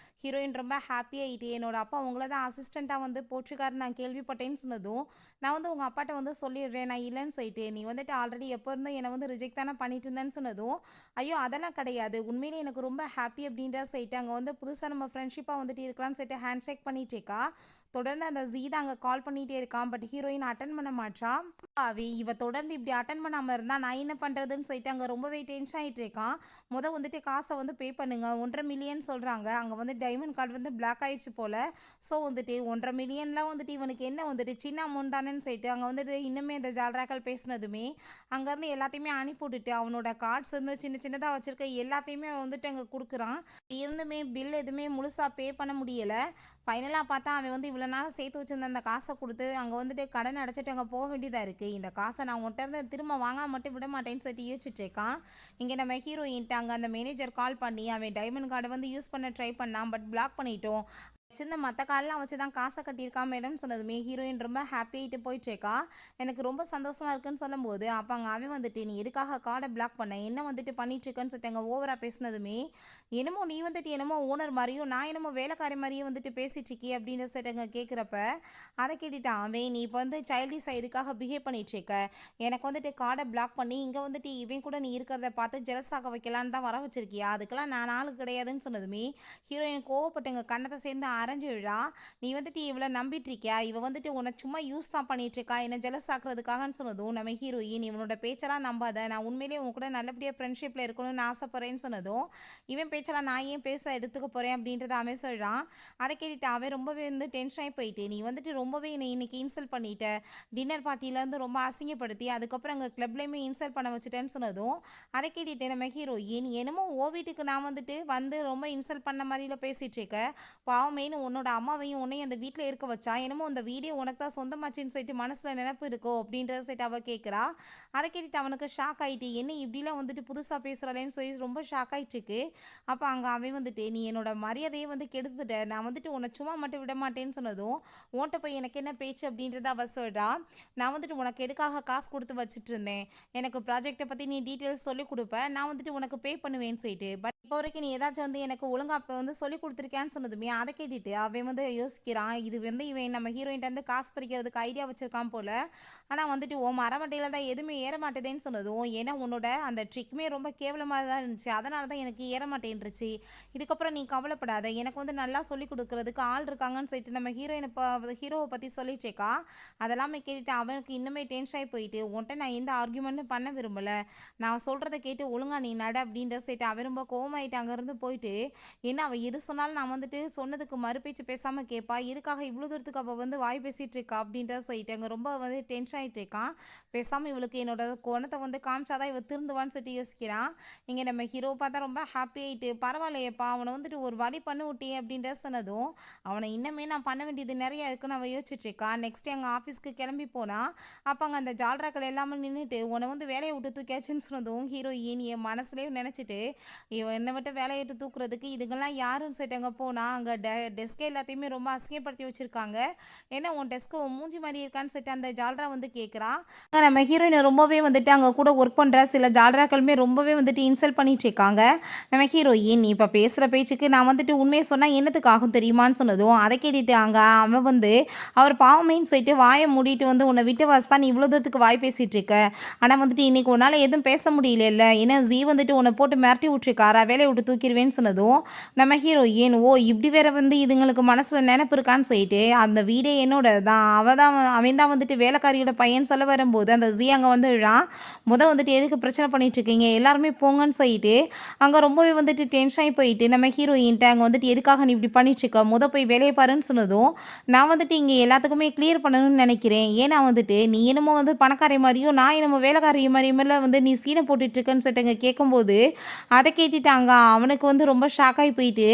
ஹீரோயின் ரொம்ப ஹாப்பியாக என்னோட அப்பா உங்களை தான் அசிஸ்டண்ட்டாக வந்து போட்டிருக்காரு நான் கேள்விப்பட்டேன்னு சொன்னதும், நான் வந்து உங்கள் அப்பாட்ட வந்து சொல்லிடுறேன் நான் இல்லைன்னு சொல்லிட்டு, நீ வந்துட்டு ஆல்ரெடி எப்போ இருந்தும் என்னை வந்து ரிஜெக்ட் தானே பண்ணிட்டு இருந்தேன்னு சொன்னதும், ஐயோ அதெல்லாம் கிடையாது உண்மையிலே எனக்கு ரொம்ப ஹாப்பி அப்படின்ற சொல்லிட்டு அங்கே வந்து புதுசாக நம்ம ஃப்ரெண்ட்ஷிப்பாக வந்துட்டு இருக்கலாம்னு சொல்லிட்டு ஹேண்ட் ஷேக் பண்ணிட்டு இருக்கா. தொடர்ந்து அந்த ஜீதா அங்கே கால் பண்ணிகிட்டே இருக்கான். பட் ஹீரோயின் அட்டன் பண்ண மாட்டா. இவ தொடர்ந்து இப்படி அட்டன் பண்ணாமல் இருந்தால் நான் என்ன பண்ணுறதுன்னு சொல்லிட்டு அங்கே ரொம்பவே டென்ஷன் ஆகிட்டு இருக்கான். வந்துட்டு காசை பே பண்ணுங்க 1.5 மில்லியன் சொல்கிறாங்க. அங்கே டைமண்ட் கார்டு பிளாக் ஆயிடுச்சு போல். ஸோ 1.5 மில்லியன்லாம் இவனுக்கு என்ன சின்ன அமௌண்ட் தானேன்னு சொல்லிட்டு அங்கே இன்னுமே இந்த ஜால்ராக்கள் பேசினதுமே அங்கேருந்து எல்லாத்தையுமே அனுப்பி விட்டுட்டு அவனோட கார்ட்ஸ் சின்ன சின்னதாக வச்சுருக்க எல்லாத்தையுமே அங்கே கொடுக்குறான். இருந்துமே பில் எதுவுமே முழுசாக பே பண்ண முடியலை. ஃபைனலாக பார்த்தா அவன் இவ்வளோ நாள் சேர்த்து வச்சுருந்த அந்த காசை கொடுத்து அங்கே கடன் அடைச்சிட்டு அங்கே போக வேண்டியதாக இருக்குது. இந்த காசை நான் உன்கிட்ட இருந்து திரும்ப வாங்காம மட்டும் விட மாட்டேன்னு சொல்லிட்டு யோசிச்சுட்டு இருக்கான். இங்கே நம்ம ஹீரோயின்ட்டு அங்கே அந்த மேனேஜர் கால் பண்ணி அவன் டைமண்ட் கார்டை யூஸ் பண்ண ட்ரை பண்ணான். பட் பிளாக் பண்ணிட்டோம். வச்சிருந்த மற்ற கார்டெலாம் வச்சு தான் காசை கட்டியிருக்கா மேடம் சொன்னதுமே ஹீரோயின் ரொம்ப ஹாப்பியாகிட்டு போயிட்டுருக்கா. எனக்கு ரொம்ப சந்தோஷமாக இருக்குன்னு சொல்லும்போது அப்போ அங்கே அவன் நீ எதுக்காக கார்டை பிளாக் பண்ண என்ன பண்ணிட்டுருக்கேன்னு சொல்லிட்டு அங்கே ஓவராக பேசினதுமே என்னமோ நீ என்னமோ ஓனர் மாதிரியும் நான் என்னமோ வேலைக்காரி மாதிரியும் பேசிகிட்ருக்கி அப்படின்னு சொல்லிட்டு அங்கே கேட்குறப்ப அதை கேட்டுட்டான் அவன் நீ இப்போ சைல்டிஷ் இதுக்காக பிஹேவ் பண்ணிகிட்ருக்க. எனக்கு கார்டை பிளாக் பண்ணி இங்கே இவன் கூட நீ இருக்கிறத பார்த்து ஜெலஸாக வைக்கலான்னு தான் வர வச்சிருக்கியா. அதுக்கெல்லாம் நான் ஆளு கிடையாதுன்னு சொன்னதுமே ஹீரோயின் கோவப்பட்டுங்க கண்ணத்தை சேர்ந்து அரைஞ்சு விழா. நீ இவ்வளோ நம்பிட்டு இருக்கியா. இவ உன்னை சும்மா யூஸ் தான் பண்ணிட்டு இருக்கா என்ன ஜெலஸ் ஆக்குறதுக்காகன்னு சொன்னதும் நம்ம ஹீரோயின் இவனோட பேச்செல்லாம் நம்பாத நான் உண்மையிலேயே உன் கூட நல்லபடியாக ஃப்ரெண்ட்ஷிப்பில் இருக்கணும்னு ஆசைப்படுறேன்னு சொன்னதும் இவன் பேச்செல்லாம் நான் ஏன் பேச எடுத்துக்க போகிறேன் அப்படின்றத அவன் சொல்கிறான். அதை கேட்டுட்டு அவன் ரொம்பவே டென்ஷன் ஆகி போயிட்டு நீ ரொம்பவே நீ இன்னைக்கு இன்சல்ட் பண்ணிட்ட. டின்னர் பார்ட்டியிலேருந்து ரொம்ப அசிங்கப்படுத்தி அதுக்கப்புறம் அங்கே கிளப்லேயுமே இன்சல்ட் பண்ண வச்சுட்டேன்னு சொன்னதும் அதை கேட்டுட்டு நம்ம ஹீரோயின் என்னமோ ஓ வீட்டுக்கு நான் ரொம்ப இன்சல்ட் பண்ண மாதிரில பேசிகிட்டு இருக்க. பாவமே உன்னோட அம்மாவையும் உன்னையும் அந்த வீட்டில் இருக்க வச்சா என்னமோ அந்த வீடியோ உனக்கு தான் சொந்தமாச்சின்னு சொல்லிட்டு மனசில் நினைப்பு இருக்கோ அப்படின்றத சொல்லிட்டு அவள் கேட்குறா. அதை கேட்டுட்டு அவனுக்கு ஷாக் ஆகிட்டு என்ன இப்படிலாம் புதுசாக பேசுகிறாளேன்னு சொல்லி ரொம்ப ஷாக் ஆகிட்டுருக்கு. அப்போ அங்கே அவன் நீ என்னோட மரியாதையை கெடுத்துட்ட நான் உன்னை சும்மா மட்டும் விட மாட்டேன்னு சொன்னதும் உன்கிட்ட போய் எனக்கு என்ன பேச்சு அப்படின்றத அவள் சொல்கிறா. நான் உனக்கு எதுக்காக காசு கொடுத்து வச்சுட்டு இருந்தேன். எனக்கு ப்ராஜெக்டை பற்றி நீ டீட்டெயில்ஸ் சொல்லி கொடுப்ப நான் உனக்கு பே பண்ணுவேன்னு சொல்லிட்டு. பட் இப்போ வரைக்கும் நீ ஏதாச்சும் எனக்கு ஒழுங்காக இப்போ சொல்லி கொடுத்துருக்கேன்னு சொன்னதுமே அதை கேட்டுட்டு அவன் யோசிக்கிறான் இது இவன் நம்ம ஹீரோயின்ட்டு காசு பறிக்கிறதுக்கு ஐடியா வச்சிருக்கான் போல. ஆனால் ஓ மரமட்டையில் தான் எதுவுமே ஏற மாட்டேதேன்னு சொன்னதும் ஏன்னா உன்னோட அந்த ட்ரிக்குமே ரொம்ப கேவலமாக தான் இருந்துச்சு. அதனால தான் எனக்கு ஏற மாட்டேன்ருச்சு. இதுக்கப்புறம் நீ கவலைப்படாத எனக்கு நல்லா சொல்லி கொடுக்குறதுக்கு ஆள் இருக்காங்கன்னு சொல்லிட்டு நம்ம ஹீரோவை பற்றி சொல்லிட்டேக்கா. அதெல்லாமே கேட்டுட்டு அவனுக்கு இன்னுமே டென்ஷன் ஆகி போயிட்டு உன்ட்ட நான் எந்த ஆர்கியூமெண்ட்டும் பண்ண விரும்பலை. நான் சொல்கிறத கேட்டு ஒழுங்காக நீ நட அப்படின்ற சொல்லிட்டு அவன் ரொம்ப கோவமாயிட்டு அங்கேருந்து போயிட்டு ஏன்னா அவள் எது சொன்னாலும் நான் சொன்னதுக்கு மறுபேச்சு பேசாமல் கேட்பா. எதுக்காக இவ்வளோ தூரத்துக்கு அவள் வாய் பேசிகிட்டு இருக்கா அப்படின்றத சொல்லிட்டு அங்கே ரொம்ப டென்ஷன் ஆகிட்டு இருக்கான். பேசாமல் இவளுக்கு என்னோட குணத்தை காமிச்சாதான் இவள் திருந்துவான்னு சொல்லிட்டு யோசிக்கிறான். இங்கே நம்ம ஹீரோ பார்த்தா ரொம்ப ஹாப்பி ஆகிட்டு பரவாயில்லையப்பா அவனை ஒரு வழி பண்ணி விட்டியே அப்படின்ற சொன்னதும் அவனை இன்னமே நான் பண்ண வேண்டியது நிறையா இருக்குன்னு அவள் யோசிச்சுட்டு இருக்கா. நெக்ஸ்ட் எங்கள் ஆஃபீஸ்க்கு கிளம்பி போனால் அப்போ அங்கே அந்த ஜால்ராக்கள் எல்லாமே நின்றுட்டு உன்னை வேலையை விட்டு தூக்கியாச்சுன்னு சொன்னதும் ஹீரோயின் என் மனசுலேயே நினச்சிட்டு இவன் என்னை விட்டு வேலையை விட்டு தூக்குறதுக்கு இதுங்கெல்லாம் யாருன்னு சொல்லிட்டு அங்கே போனால் அங்கே டெஸ்கே எல்லாத்தையுமே ரொம்ப அசிங்கப்படுத்தி வச்சுருக்காங்க. ஏன்னா உன் டெஸ்க்கு மூஞ்சி மாதிரி இருக்கான்னு சொல்லிட்டு அந்த ஜால்ரா கேட்குறா. நம்ம ஹீரோயினை ரொம்பவே அங்கே கூட ஒர்க் பண்ணுற சில ஜால்ராக்களுமே ரொம்பவே இன்சல்ட் பண்ணிட்டு இருக்காங்க. நம்ம ஹீரோயின் இப்போ பேசுகிற பேச்சுக்கு நான் உண்மையை சொன்னால் என்னத்துக்கு ஆகும் தெரியுமான்னு சொன்னதும் அதை கேட்டுட்டு அங்கே அவன் அவர் பாவமேன்னு சொல்லிட்டு வாயை மூடிட்டு உன்னை விட்டு வாசதான் நீ இவ்வளோ தூரத்துக்கு வாய் பேசிகிட்டு இருக்க. ஆனால் இன்னைக்கு உன்னால் எதுவும் பேச முடியல ஏன்னா ஜீ உன்னை போட்டு மிரட்டி விட்டுருக்காரா வேலையை விட்டு தூக்கிடுவேன்னு சொன்னதும் நம்ம ஹீரோயின் ஓ இப்படி வேற இதுங்களுக்கு மனசில் நினைப்பு இருக்கான்னு சொல்லிட்டு அந்த வீடே என்னோட தான் அவன் தான் வேலைக்காரியோட பையன் சொல்ல வரும்போது அந்த ஜி அங்கே விழான். எதுக்கு பிரச்சனை பண்ணிட்டு இருக்கீங்க எல்லாருமே போங்கன்னு சொல்லிட்டு அங்கே ரொம்பவே டென்ஷன் ஆகி போயிட்டு நம்ம ஹீரோயின்ட்டு அங்கே எதுக்காக நீ இப்படி பண்ணிட்டு இருக்க போய் வேலையை பாருன்னு சொன்னதும் நான் இங்கே எல்லாத்துக்குமே கிளியர் பண்ணணும்னு நினைக்கிறேன். ஏன்னா நீ என்னமோ பணக்காரி மாதிரியும் நான் என்னமோ வேலைக்காரி மாதிரியுமே நீ சீனை போட்டுட்டு இருக்கேன்னு சொல்லிட்டு அங்கே கேட்கும்போது அதை கேட்டுட்டாங்க அவனுக்கு ரொம்ப ஷாக் ஆகி போயிட்டு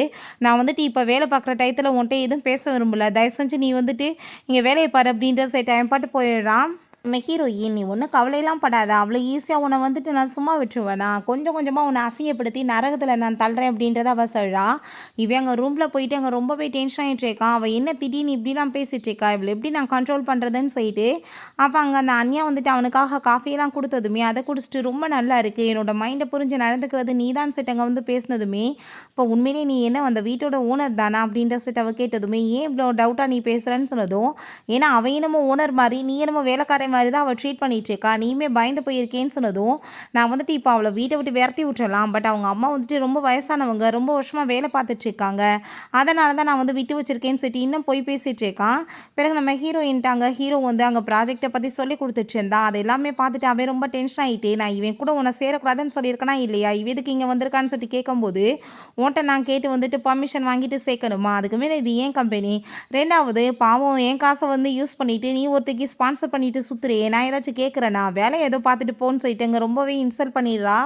நான் இப்போ வேலை பார்க்குற டயத்தில் உன்கிட்ட எதுவும் பேச விரும்பல தயவு செஞ்சு நீ இங்கே வேலையை பாரு அப்படின்ற டைம் பாட்டு போயிடுறான். நம்ம ஹீரோயின் நீ ஒன்றும் கவலையெல்லாம் படாத அவ்வளோ ஈஸியாக உன்னை நான் சும்மா விட்டுருவேனா கொஞ்சம் கொஞ்சமாக உன்னை அசிங்கப்படுத்தி நரகத்தில் நான் தள்ளுறேன் அப்படின்றத அவள் சொல்கிறா. இவன் அங்கே ரூமில் போயிட்டு அங்கே ரொம்பவே டென்ஷன் ஆகிட்டு இருக்கான். அவள் என்ன திடீர்னு இப்படிலாம் பேசிகிட்டு இருக்கா இவளை எப்படி நான் கண்ட்ரோல் பண்ணுறதுன்னு சொல்லிட்டு அப்போ அங்கே அந்த அண்ணியா அவனுக்காக காஃபியெல்லாம் கொடுத்ததுமே அதை குடிச்சிட்டு ரொம்ப நல்லா இருக்குது என்னோட மைண்டை புரிஞ்சு நடந்துக்கிறது நீ தான் செட் அங்கே பேசினதுமே இப்போ உண்மையிலே நீ என்ன அந்த வீட்டோட ஓனர் தானா அப்படின்ற செட் அவள் கேட்டதுமே ஏன் இவ்வளோ டவுட்டாக நீ பேசுகிறேன்னு சொன்னதும் ஏன்னா அவன் என்னமோ ஓனர் மாதிரி நீ என்னமோ வேலைக்காரன் மாதிரி தான் அவள் ட்ரீட் பண்ணிட்டு இருக்கா, நீயுமே பயந்து போயிருக்கேன்னு சொன்னதும் நான் வந்துட்டு இப்போ அவளை வீட்டை விட்டு விரட்டி விட்டுறலாம், பட் அவங்க அம்மா வந்துட்டு ரொம்ப வயசானவங்க, ரொம்ப வருஷமாக வேலை பார்த்துட்டு இருக்காங்க, அதனால தான் நான் வந்து விட்டு வச்சிருக்கேன்னு சொல்லிட்டு இன்னும் போய் பேசிட்டு இருக்கான். பிறகு நம்ம ஹீரோயின்ட்டாங்க, ஹீரோ வந்து அங்கே ப்ராஜெக்டை பற்றி சொல்லி கொடுத்துட்டு இருந்தா, அது எல்லாமே பார்த்துட்டு அவன் ரொம்ப டென்ஷன் ஆகிட்டு, நான் இவன் கூட உன்னை சேரக்கூடாதுன்னு சொல்லியிருக்கனா இல்லையா, இவ எதுக்கு இங்கே வந்திருக்கான்னு சொல்லிட்டு கேட்கும்போது, உன்ட்ட நான் கேட்டு வந்துட்டு பர்மிஷன் வாங்கிட்டு சேர்க்கணுமா, அதுக்கு மேலே இது ஏன் கம்பெனி, ரெண்டாவது பாவம் என் காசை வந்து யூஸ் பண்ணிட்டு நீ ஒருத்தைக்கு ஸ்பான்சர் பண்ணிட்டு சுத்துறியே, நான் ஏதாச்சும் கேட்குறேன்னா வேலையை ஏதோ பார்த்துட்டு போன்னு சொல்லிட்டு அங்கே ரொம்பவே இன்சல்ட் பண்ணிடுறா.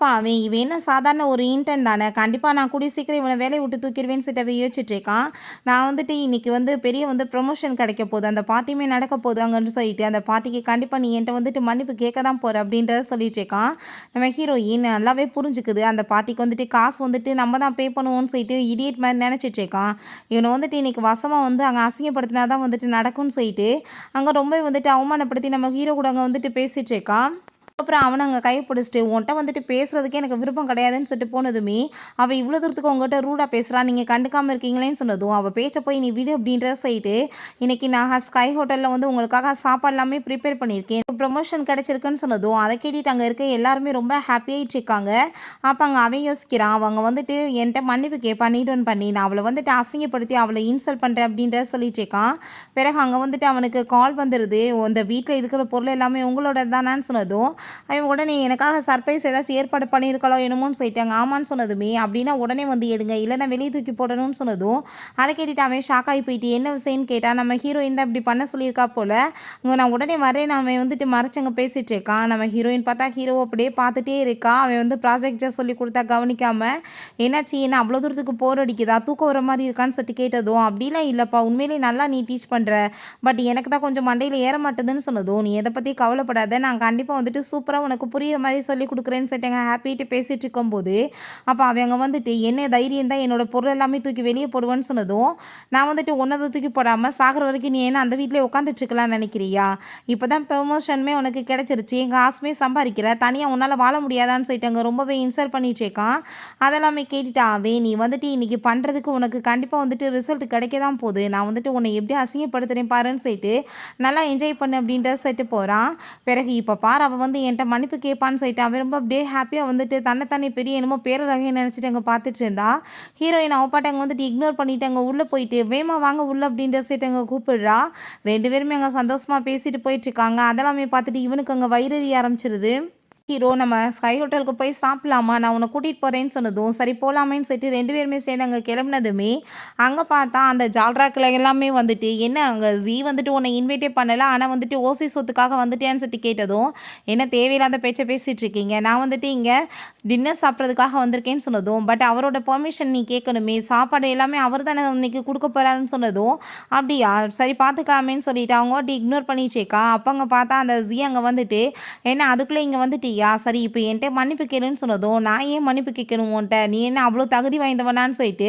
அவன் இவன் என்ன சாதாரண ஒரு இன்டர்ன் தானே, கண்டிப்பாக நான் கூடிய சீக்கிரம் இவனை வேலையை விட்டு தூக்கிடுவேன்னு சொல்லிட்டு யோசிச்சுட்டு இருக்கான். நான் வந்துட்டு இன்னைக்கு வந்து பெரிய வந்து ப்ரொமோஷன் கிடைக்க போகுது, அந்த பார்ட்டியுமே நடக்க போகுது அங்கன்னு சொல்லிட்டு, அந்த பார்ட்டிக்கு கண்டிப்பாக நீ என்கிட்ட வந்துட்டு மன்னிப்பு கேட்க தான் போகிற அப்படின்றத சொல்லிட்டு இருக்கான். நம்ம ஹீரோயின் நல்லாவே புரிஞ்சுக்குது, அந்த பார்ட்டிக்கு வந்துட்டு காசு வந்துட்டு நம்ம தான் பே பண்ணுவோம்னு சொல்லிட்டு இடியட் மாதிரி நினச்சிட்டு இருக்கான். இவனை வந்துட்டு இன்னைக்கு வசமாக வந்து அங்கே அசிங்கப்படுத்தினா தான் வந்துட்டு நடக்கும்னு சொல்லிட்டு அங்கே ரொம்ப வந்துட்டு அவமானப்படுத்தி நம்ம ஹீரோ கூட அங்கே வந்துட்டு பேசிட்டு இருக்கான். அப்புறம் அவனை அங்கே கை பிடிச்சிட்டு உன்ட்ட வந்துட்டு பேசுறதுக்கே எனக்கு விருப்பம் கிடையாதுன்னு சொல்லிட்டு போனதுமே, அவள் இவ்வளோ தூரத்துக்கு உங்ககிட்ட ரூடாக பேசுகிறா, நீங்கள் கண்டுக்காமல் இருக்கீங்களேன்னு சொன்னதும் அவள் பேச்சை போய் நீ விடு அப்படின்றத சொல்லிட்டு, இன்னைக்கு நான் ஸ்கை ஹோட்டலில் வந்து உங்களுக்காக சாப்பாடு எல்லாமே ப்ரிப்பேர் பண்ணியிருக்கேன், ப்ரொமோஷன் கிடைச்சிருக்குன்னு சொன்னதும் அதை கேட்டுட்டு அங்கே இருக்க எல்லாருமே ரொம்ப ஹாப்பியாகிட்டு இருக்காங்க. அப்போ அங்கே அவன் யோசிக்கிறான், அவங்க வந்துட்டு என்கிட்ட மன்னிப்பு கேட்பா நீட் பண்ணி, நான் அவளை வந்துட்டு அசிங்கப்படுத்தி அவளை இன்சல்ட் பண்ணுறேன் அப்படின்றத சொல்லிட்டு இருக்கான். பிறகு அங்கே வந்துட்டு அவனுக்கு கால் வந்துடுது, அந்த வீட்டில் இருக்கிற பொருள் எல்லாமே உங்களோட தானான்னு சொன்னதும் அவன் உடனே எனக்காக சர்ப்ரைஸ் ஏதாச்சும் ஏற்பாடு பண்ணியிருக்கலோ என்னமோன்னு சொல்லிட்டாங்க. ஆமான்னு சொன்னதுமே அப்படின்னா உடனே வந்து எடுங்க, இல்லைன்னா வெளியே தூக்கி போடணும்னு சொன்னதும் அதை கேட்டுட்டு அவன் ஷாக் ஆகி போயிட்டு என்ன விஷயம்னு கேட்டால், நம்ம ஹீரோயின் தான் இப்படி பண்ண சொல்லியிருக்கா போல், நான் உடனே வரேன் அவன் வந்துட்டு மறைச்சங்க பேசிகிட்டு இருக்கான். நம்ம ஹீரோயின் பார்த்தா ஹீரோ அப்படியே பார்த்துட்டே இருக்கா. அவன் வந்து ப்ராஜெக்டை சொல்லி கொடுத்தா கவனிக்காமல், என்னாச்சு என்ன அவ்வளோ தூரத்துக்கு போர் அடிக்குதா, தூக்கம் வர மாதிரி இருக்கான்னு சொல்லிட்டு கேட்டதும் அப்படிலாம் இல்லைப்பா, உண்மையிலே நல்லா நீ டீச் பண்ணுற, பட் எனக்கு தான் கொஞ்சம் மண்டையில் ஏற மாட்டேதுன்னு சொன்னதும் நீ எதை பற்றி கவலைப்படாத, நான் கண்டிப்பாக வந்துட்டு சூப்பராக உனக்கு புரியுற மாதிரி சொல்லி கொடுக்குறேன்னு சொல்லிட்டு எங்கள் ஹாப்பிட்டு பேசிகிட்டு இருக்கும்போது, அப்போ அவங்க வந்துட்டு என்ன தைரியம் தான் என்னோட பொருள் எல்லாமே தூக்கி வெளியே போடுவேன்னு சொன்னதும், நான் வந்துட்டு ஒன்றதை தூக்கி போடாமல் சாகிற வரைக்கும் நீ என்ன அந்த வீட்டிலே உட்காந்துட்டு இருக்கலாம்னு நினைக்கிறியா, இப்போ தான் ப்ரமோஷனுமே உனக்கு கிடச்சிருச்சு, எங்கள் ஆசைமே சம்பாதிக்கிற, தனியாக உன்னால் வாழ முடியாதான்னு சொல்லிட்டு அங்கே ரொம்பவே இன்சல்ட் பண்ணிட்டு இருக்கான். அதெல்லாமே கேட்டுட்டாவே நீ வந்துட்டு இன்றைக்கி பண்ணுறதுக்கு உனக்கு கண்டிப்பாக வந்துட்டு ரிசல்ட் கிடைக்க தான் போகுது, நான் வந்துட்டு உன்னை எப்படி அசிங்கப்படுத்துகிறேன் பாருன்னு சொல்லிட்டு நல்லா என்ஜாய் பண்ணு அப்படின்ற செட்டு போகிறான். பிறகு இப்போ பார் அவள் வந்து என்கிட்ட மன்னிப்பு கேட்பான்னு சொல்லிட்டு அவன் ரொம்ப அப்படியே ஹாப்பியாக வந்துட்டு தன்னைத்தானே பெரிய என்னமோ பேரழகையை நினச்சிட்டு அங்கே பார்த்துட்டு இருந்தா. ஹீரோயின் அவப்பாட்ட அங்கே வந்துட்டு இக்னோர் பண்ணிட்டு அங்கே உள்ளே போயிட்டு வேமா வாங்க உள்ள அப்படின்ற சைட்டு அங்கே கூப்பிடுறா. 2 பேருமே அங்கே சந்தோஷமாக பேசிட்டு போயிட்டு இருக்காங்க. அதெல்லாமே பார்த்துட்டு இவனுக்கு அங்கே வயிறறிய ஆரம்பிச்சிருது. ஹீரோ நம்ம ஸ்கை ஹோட்டலுக்கு போய் சாப்பிடலாமா, நான் உன்னை கூட்டிகிட்டு போகிறேன்னு சொன்னதும் சரி போகலாமேன்னு சொல்லிட்டு 2 பேருமே சேர்ந்து அங்கே கிளம்புனதுமே அங்கே பார்த்தா அந்த ஜால்ராக்கில் எல்லாமே வந்துட்டு என்ன அங்கே ஜீ வந்துட்டு உன்னை இன்வைட்டே பண்ணலை, ஆனால் வந்துட்டு ஓசி சொத்துக்காக வந்துட்டேன்னு சொல்லிட்டு கேட்டதும் என்ன தேவையில்லாத பேச்சை பேசிகிட்டு இருக்கீங்க, நான் வந்துட்டு இங்கே டின்னர் சாப்பிட்றதுக்காக வந்திருக்கேன்னு சொன்னதும் பட் அவரோட பெர்மிஷன் நீ கேட்கணுமே, சாப்பாடு எல்லாமே அவர் தானே இன்னைக்கு கொடுக்க போகிறாருன்னு சொன்னதும் அப்படியா சரி பார்த்துக்கலாமேன்னு சொல்லிட்டு அவங்க வாட்டி இக்னோர் பண்ணிச்சேக்கா. அப்போ அங்கே பார்த்தா அந்த ஜீ அங்கே வந்துட்டு என்ன அதுக்குள்ளே இங்கே வந்துட்டு சரி இப்போ என்கிட்ட மன்னிப்பு கேளுன்னு சொன்னதும் நான் ஏன் மன்னிப்பு கேட்கணும் உன்ட்ட, நீ என்ன அவ்வளோ தகுதி வாய்ந்தவனான்னு சொல்லிட்டு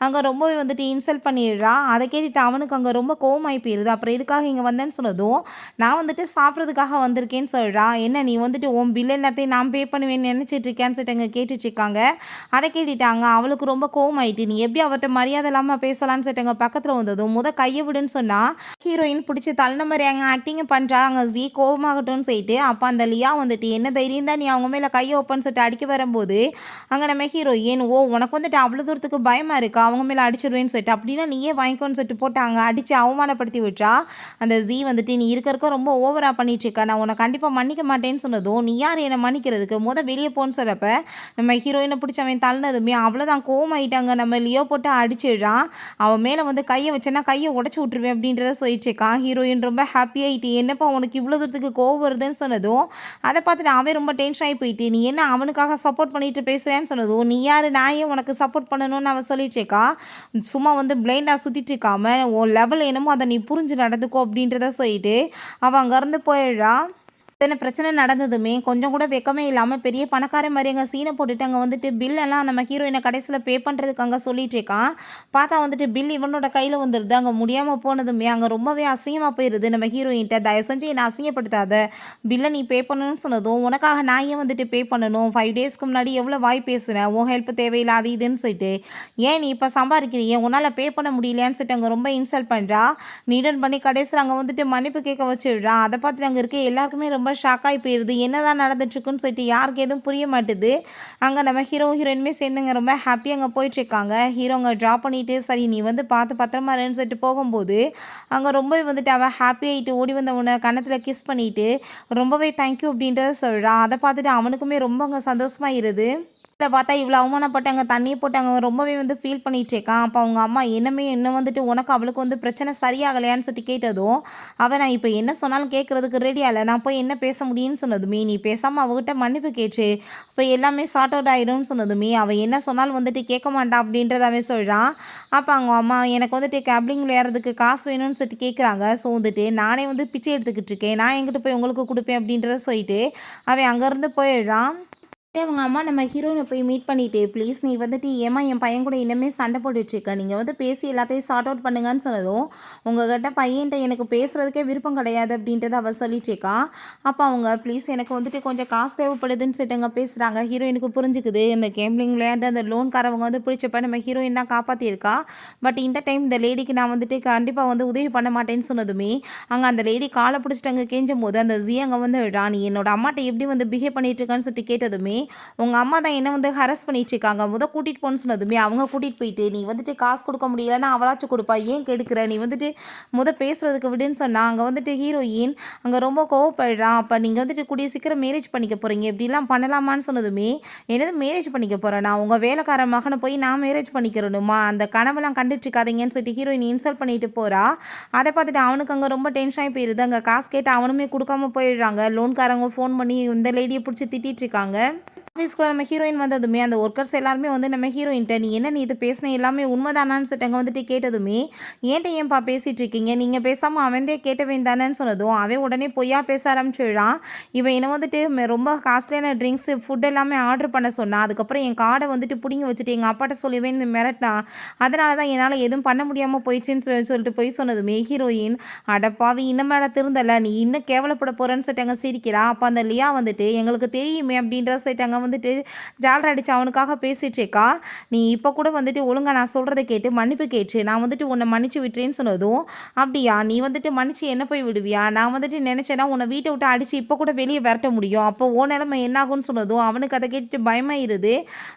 அங்கே ரொம்பவே வந்துட்டு இன்சல்ட் பண்ணிடுறா. அதை கேட்டுட்டு அவனுக்கு அங்கே ரொம்ப கோவமாகி போயிடுது. அப்புறம் எதுக்காக இங்கே வந்தேன்னு சொன்னதும் நான் வந்துட்டு சாப்பிட்றதுக்காக வந்திருக்கேன்னு சொல்கிறா. என்ன நீ வந்துட்டு உன் பில் எல்லாத்தையும் நான் பே பண்ணுவேன்னு நினச்சிட்டு இருக்கேன்னு சொல்லிட்டு அங்கே கேட்டுட்ருக்காங்க. அதை கேட்டுட்டாங்க அவளுக்கு ரொம்ப கோவமாயிட்டு, நீ எப்படி அவர்கிட்ட மரியாதை இல்லாமல் பேசலான்னு சொல்லிட்டு அங்கே பக்கத்தில் வந்ததும் கையை விடுன்னு சொன்னால் ஹீரோயின் பிடிச்சி தள்ள மாதிரி அங்கே ஆக்டிங் பண்ணுறா. அங்கே ஜீ கோவமாகட்டும்னு சொல்லிட்டு அப்போ அந்த லியா வந்துட்டு என்ன தைரியம் தான் நீ அவங்க மேலே கையை ஓப்பன் சொல்லிட்டு அடிக்க வரும்போது அங்கே நம்ம ஹீரோயின் உனக்கு வந்துட்டு அவ்வளோ தூரத்துக்கு பயமாக இருக்கா அவங்க மேலே அடிச்சிடுவேன்னு சொல்லிட்டு, அப்படின்னா நீயே வாங்கிக்கோன்னு சொல்லிட்டு போட்டு அங்கே அடித்து அவமானப்படுத்தி விட்டுறா. அந்த ஜீ வந்துட்டு நீ இருக்க ரொம்ப ஓவராக பண்ணிட்டு இருக்கா, நான் உன்னை கண்டிப்பாக மன்னிக்க மாட்டேன்னு சொன்னதும் நீ யார் என்னை மன்னிக்கிறதுக்கு வெளியே போன்னு சொல்கிறப்ப நம்ம ஹீரோயினை பிடிச்சி அவன் தள்ளினதுமே அவ்வளோதான் கோவமாயிட்டாங்க. நம்ம லியோ போட்டு அடிச்சிடுறான். அவன் மேலே வந்து கையை வச்சேன்னா கையை உடச்சி விட்டுருவேன் அப்படின்றத சொல்லிட்டு இருக்கான். ஹீரோயின் ரொம்ப ஹாப்பியாகிட்டு என்னப்பா உனக்கு இவ்வளோ தூரத்துக்கு கோவம் வருதுன்னு சொன்னதும் அதை பார்த்துட்டு அவன் ரொம்ப டென்ஷன் ஆகி போயிட்டு நீ என்ன அவனுக்காக சப்போர்ட் பண்ணிட்டு பேசுகிறேன்னு சொன்னதும் நீ யார் நான் ஏன் உனக்கு சப்போர்ட் பண்ணணும்னு அவன் சொல்லிட்டேக்கா. சும்மா வந்து பிளைண்டாக சுற்றிட்டு இருக்காம உன் லெவல் என்னமோ அதை நீ புரிஞ்சு நடந்துக்கோ அப்படின்றத சொல்லிட்டு அவன் அங்கேருந்து போயிடுறா. இத்தனை பிரச்சனை நடந்ததுமே கொஞ்சம் கூட வெக்கமே இல்லாமல் பெரிய பணக்கார மாதிரி அங்கே சீனை போட்டுட்டு அங்கே வந்துட்டு பில் எல்லாம் நம்ம ஹீரோயினை கடைசியில் பே பண்ணுறதுக்கு அங்கே சொல்லிட்டு இருக்கான். பார்த்தா வந்துட்டு பில் இவனோட கையில் வந்துடுது. அங்கே முடியாமல் போனதுமே அங்கே ரொம்பவே அசிங்கமாக போயிடுது நம்ம ஹீரோயின்ட்ட. தயவு செஞ்சு என்னை அசிங்கப்படுத்தாத, பில்லை நீ பே பண்ணணும்னு சொன்னதும் உனக்காக நான் ஏன் வந்துட்டு பே பண்ணணும், 5 டேஸ்க்கு முன்னாடி எவ்வளோ வாய் பேசுகிறேன், உன் ஹெல்ப் தேவையில்லை அது இதுன்னு சொல்லிட்டு, ஏன் நீ இப்போ சம்பாதிக்கிறிய உன்னால் பே பண்ண முடியலையான்னு சொல்லிட்டு அங்கே ரொம்ப இன்சல்ட் பண்ணுறா. நீடன் பண்ணி கடைசியில் அங்கே வந்துட்டு மன்னிப்பு கேட்க வச்சுடுறான். அதை பார்த்துட்டு அங்கே இருக்க எல்லாருக்குமே ரொம்ப ஷாக்காகி போயிடுது. என்னதான் நடந்துட்டுருக்குன்னு சொல்லிட்டு யாருக்கு எதுவும் புரிய மாட்டுது. அங்கே நம்ம ஹீரோயினுமே சேர்ந்துங்க ரொம்ப ஹாப்பியாக அங்கே போயிட்டுருக்காங்க. ஹீரோங்க ட்ராப் பண்ணிவிட்டு சரி நீ வந்து பார்த்து பத்திரமா இருன்னு சொல்லிட்டு போகும்போது அங்கே ரொம்பவே வந்துட்டு அவள் ஹாப்பி ஆகிட்டு ஓடி வந்தவனை கன்னத்தில் கிஸ் பண்ணிவிட்டு ரொம்பவே தேங்க்யூ அப்படின்றத சொல்கிறான். அதை பார்த்துட்டு அவனுக்குமே ரொம்ப அங்கே சந்தோஷமாயிருது. இதில் பார்த்தா இவ்வளோ அவமானப்பட்டாங்க, தண்ணியை போட்டாங்க, ரொம்பவே வந்து ஃபீல் பண்ணிகிட்டு இருக்கான். அப்போ அவங்க அம்மா என்ன வந்துட்டு உனக்கு அவளுக்கு வந்து பிரச்சனை சரியாகலையான்னு சொல்லிட்டு கேட்டதும் அவன் நான் இப்போ என்ன சொன்னாலும் கேட்குறதுக்கு ரெடியாக இல்லை, நான் போய் என்ன பேச முடியும்னு சொன்னதுமே நீ பேசாமல் அவகிட்ட மன்னிப்பு கேட்டு இப்போ எல்லாமே சார்ட் அவுட் ஆயிரும்னு சொன்னதுமே அவள் என்ன சொன்னாலும் வந்துட்டு கேட்க மாட்டான் அப்படின்றதாவே சொல்கிறான். அப்போ அவங்க அம்மா எனக்கு வந்துட்டு கேப்ளிங் விளையாடுறதுக்கு காசு வேணும்னு சொல்லிட்டு கேட்குறாங்க. ஸோ வந்துட்டு நானே வந்து பிச்சை எடுத்துக்கிட்டு இருக்கேன், நான் எங்கிட்ட போய் உங்களுக்கு கொடுப்பேன் அப்படின்றத சொல்லிட்டு அவன் அங்கேருந்து போயிடுறான். அவங்க அம்மா நம்ம ஹீரோயினை போய் மீட் பண்ணிட்டு ப்ளீஸ் நீ வந்துட்டு ஏமா என் பையன் கூட இன்னுமே சண்டை போட்டுட்ருக்க, நீங்கள் வந்து பேசி எல்லாத்தையும் சார்ட் அவுட் பண்ணுங்கன்னு சொன்னதும் உங்கள்கிட்ட பையன்கிட்ட எனக்கு பேசுகிறதுக்கே விருப்பம் கிடையாது அப்படின்றத அவள் சொல்லிட்டு இருக்கா. அப்போ அவங்க ப்ளீஸ் எனக்கு வந்துட்டு கொஞ்சம் காசு தேவைப்படுதுன்னு சொல்லிட்டு பேசுகிறாங்க. ஹீரோயினுக்கு புரிஞ்சுக்குது இந்த கேம்லிங் விளையாண்டு அந்த லோன்காரவங்க வந்து பிடிச்சப்ப நம்ம ஹீரோயின் தான் காப்பாற்றிருக்கா. பட் இந்த டைம் இந்த லேடிக்கு நான் வந்துட்டு கண்டிப்பாக வந்து உதவி பண்ண மாட்டேன்னு சொன்னதுமே அங்கே அந்த லேடி காலை பிடிச்சிட்டு அங்கே கெஞ்சும் போது அந்த ஜி அங்கே வந்து ராணி என்னோட அம்மாட்ட எப்படி வந்து பிஹேவ் பண்ணிட்டு இருக்கான்னு சொல்லிட்டு கேட்டதுமே உங்கள் அம்மா தான் என்ன வந்து ஹரஸ் பண்ணிட்டு இருக்காங்க, கூட்டிகிட்டு போன்னு சொன்னதுமே அவங்க கூட்டிகிட்டு போயிட்டு நீ வந்துட்டு காசு கொடுக்க முடியலன்னா அவளாச்சும் கொடுப்பா, ஏன் கெடுக்கிற, நீ வந்துட்டு பேசுறதுக்கு விடுன்னு சொன்னால் அங்கே வந்துட்டு ஹீரோயின் அங்கே ரொம்ப கோவப்படுறான். அப்போ நீங்கள் வந்துட்டு கூடிய சீக்கிரம் மேரேஜ் பண்ணிக்க போகிறீங்க, இப்படிலாம் பண்ணலாமான்னு சொன்னதுமே என்னது மேரேஜ் பண்ணிக்க போகிறேன், நான் உங்கள் வேலைக்கார மகனை போய் நான் மேரேஜ் பண்ணிக்கிறணுமா, அந்த கனவெல்லாம் கண்டுட்டு இருக்காதீங்கன்னு சொல்லிட்டு ஹீரோயின் இன்சல்ட் பண்ணிட்டு போகிறா. அதை பார்த்துட்டு அவனுக்கு அங்கே ரொம்ப டென்ஷனாகி போயிடுது. அங்கே காசு கேட்டு அவனுமே கொடுக்காம போயிடுறாங்க. லோன்காரங்க ஃபோன் பண்ணி இந்த லேடியை பிடிச்சி திட்டிகிட்டு இருக்காங்க. ஆஃபீஸ்க்குள்ள நம்ம ஹீரோயின் வந்ததுமே அந்த ஒர்க்கர்ஸ் எல்லாருமே வந்து நம்ம ஹீரோயின்ட்ட நீ இது பேசின எல்லாமே உண்மைதானான்னு சொல்லிட்டு அங்கே வந்துட்டு கேட்டதுமே ஏன்ட்ட ஏன்பா பேசிகிட்டு இருக்கீங்க, நீங்கள் பேசாமல் அவன்தே கேட்டவேன் தானேன்னு சொன்னதும் அவன் உடனே பொய்யா பேச ஆரம்பிச்சிடுறான். இவன் என்ன வந்துட்டு ரொம்ப காஸ்ட்லியான ட்ரிங்க்ஸு ஃபுட் எல்லாமே ஆர்டர் பண்ண சொன்னான். அதுக்கப்புறம் என் கார்டை வந்துட்டு பிடிங்கி வச்சுட்டு எங்கள் அப்பாட்ட சொல்லுவேன் மிரட்டான். அதனால தான் என்னால் எதுவும் பண்ண முடியாமல் போயிடுச்சுன்னு சொல்லிட்டு போய் சொன்னதுமே ஹீரோயின் அடப்பாவி இன்னும் மேலே திருந்தலை, நீ இன்னும் கேவலப்பட போகிறேன்னு சொல்லிட்டு அங்கே சிரிக்கிறா. அப்போ அந்த லியா வந்துட்டு எங்களுக்கு தெரியுமே அப்படின்ற சொல்லிட்டு அங்கே வந்துட்டு ஜாலர் அடிச்சு அவனுக்காக பேசிட்டு இருக்கா. நீ இப்போ கூட வந்துட்டு ஒழுங்கா நான் சொல்கிறத கேட்டு மன்னிப்பு கேட்டு நான் வந்துட்டு உன்னை மன்னிச்சு விட்டுறேன்னு சொன்னதும் அப்படியா நீ வந்துட்டு மன்னிச்சு என்ன போய் விடுவியா, நான் வந்துட்டு நினச்சேன்னா உன்னை வீட்டை விட்டு அடித்து இப்போ கூட வெளியே விரட்ட முடியும், அப்போ ஓ நிலைமை என்னாகும்னு சொன்னதும் அவனுக்கு அதை கேட்டுட்டு பயமாயிருது.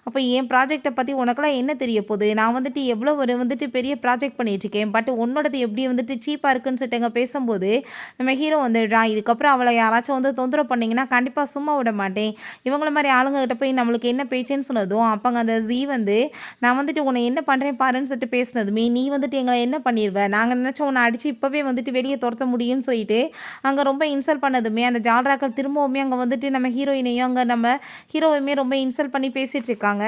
அப்போ என் ப்ராஜெக்டை பற்றி உனக்கெல்லாம் என்ன தெரிய போகுது, நான் வந்துட்டு எவ்வளோ ஒரு வந்துட்டு பெரிய ப்ராஜெக்ட் பண்ணிகிட்ருக்கேன், பட் உன்னோடது எப்படி வந்துட்டு சீப்பாக இருக்குன்னு சொல்லிட்டு அங்கே பேசும்போது நம்ம ஹீரோ வந்துடுறான். இதுக்கப்புறம் அவளை யாராச்சும் வந்து தொந்தரவு பண்ணிங்கன்னா கண்டிப்பாக சும்மா விட மாட்டேன், இவங்கள மாதிரி ஆளுங்ககிட்ட போய் நம்மளுக்கு என்ன பேச்சுன்னு சொன்னதும் அப்போங்க அந்த ஜீ வந்து நான் வந்துட்டு உன்னை என்ன பண்ணுறேன் பாருன்னு சொல்லிட்டு பேசினதுமே நீ வந்துட்டு எங்களை என்ன பண்ணிடுவேன், நாங்கள் நினச்சோம் உன்னை அடித்து இப்போவே வந்துட்டு வெளியே துரத்த முடியும்னு சொல்லிட்டு அங்கே ரொம்ப இன்சல்ட் பண்ணதுமே அந்த ஜால்ராக்கள் திரும்பவுமே அங்கே வந்துட்டு நம்ம ஹீரோயினையும் அங்கே நம்ம ஹீரோவுமே ரொம்ப இன்சல்ட் பண்ணி பேசிகிட்டு இருக்காங்க.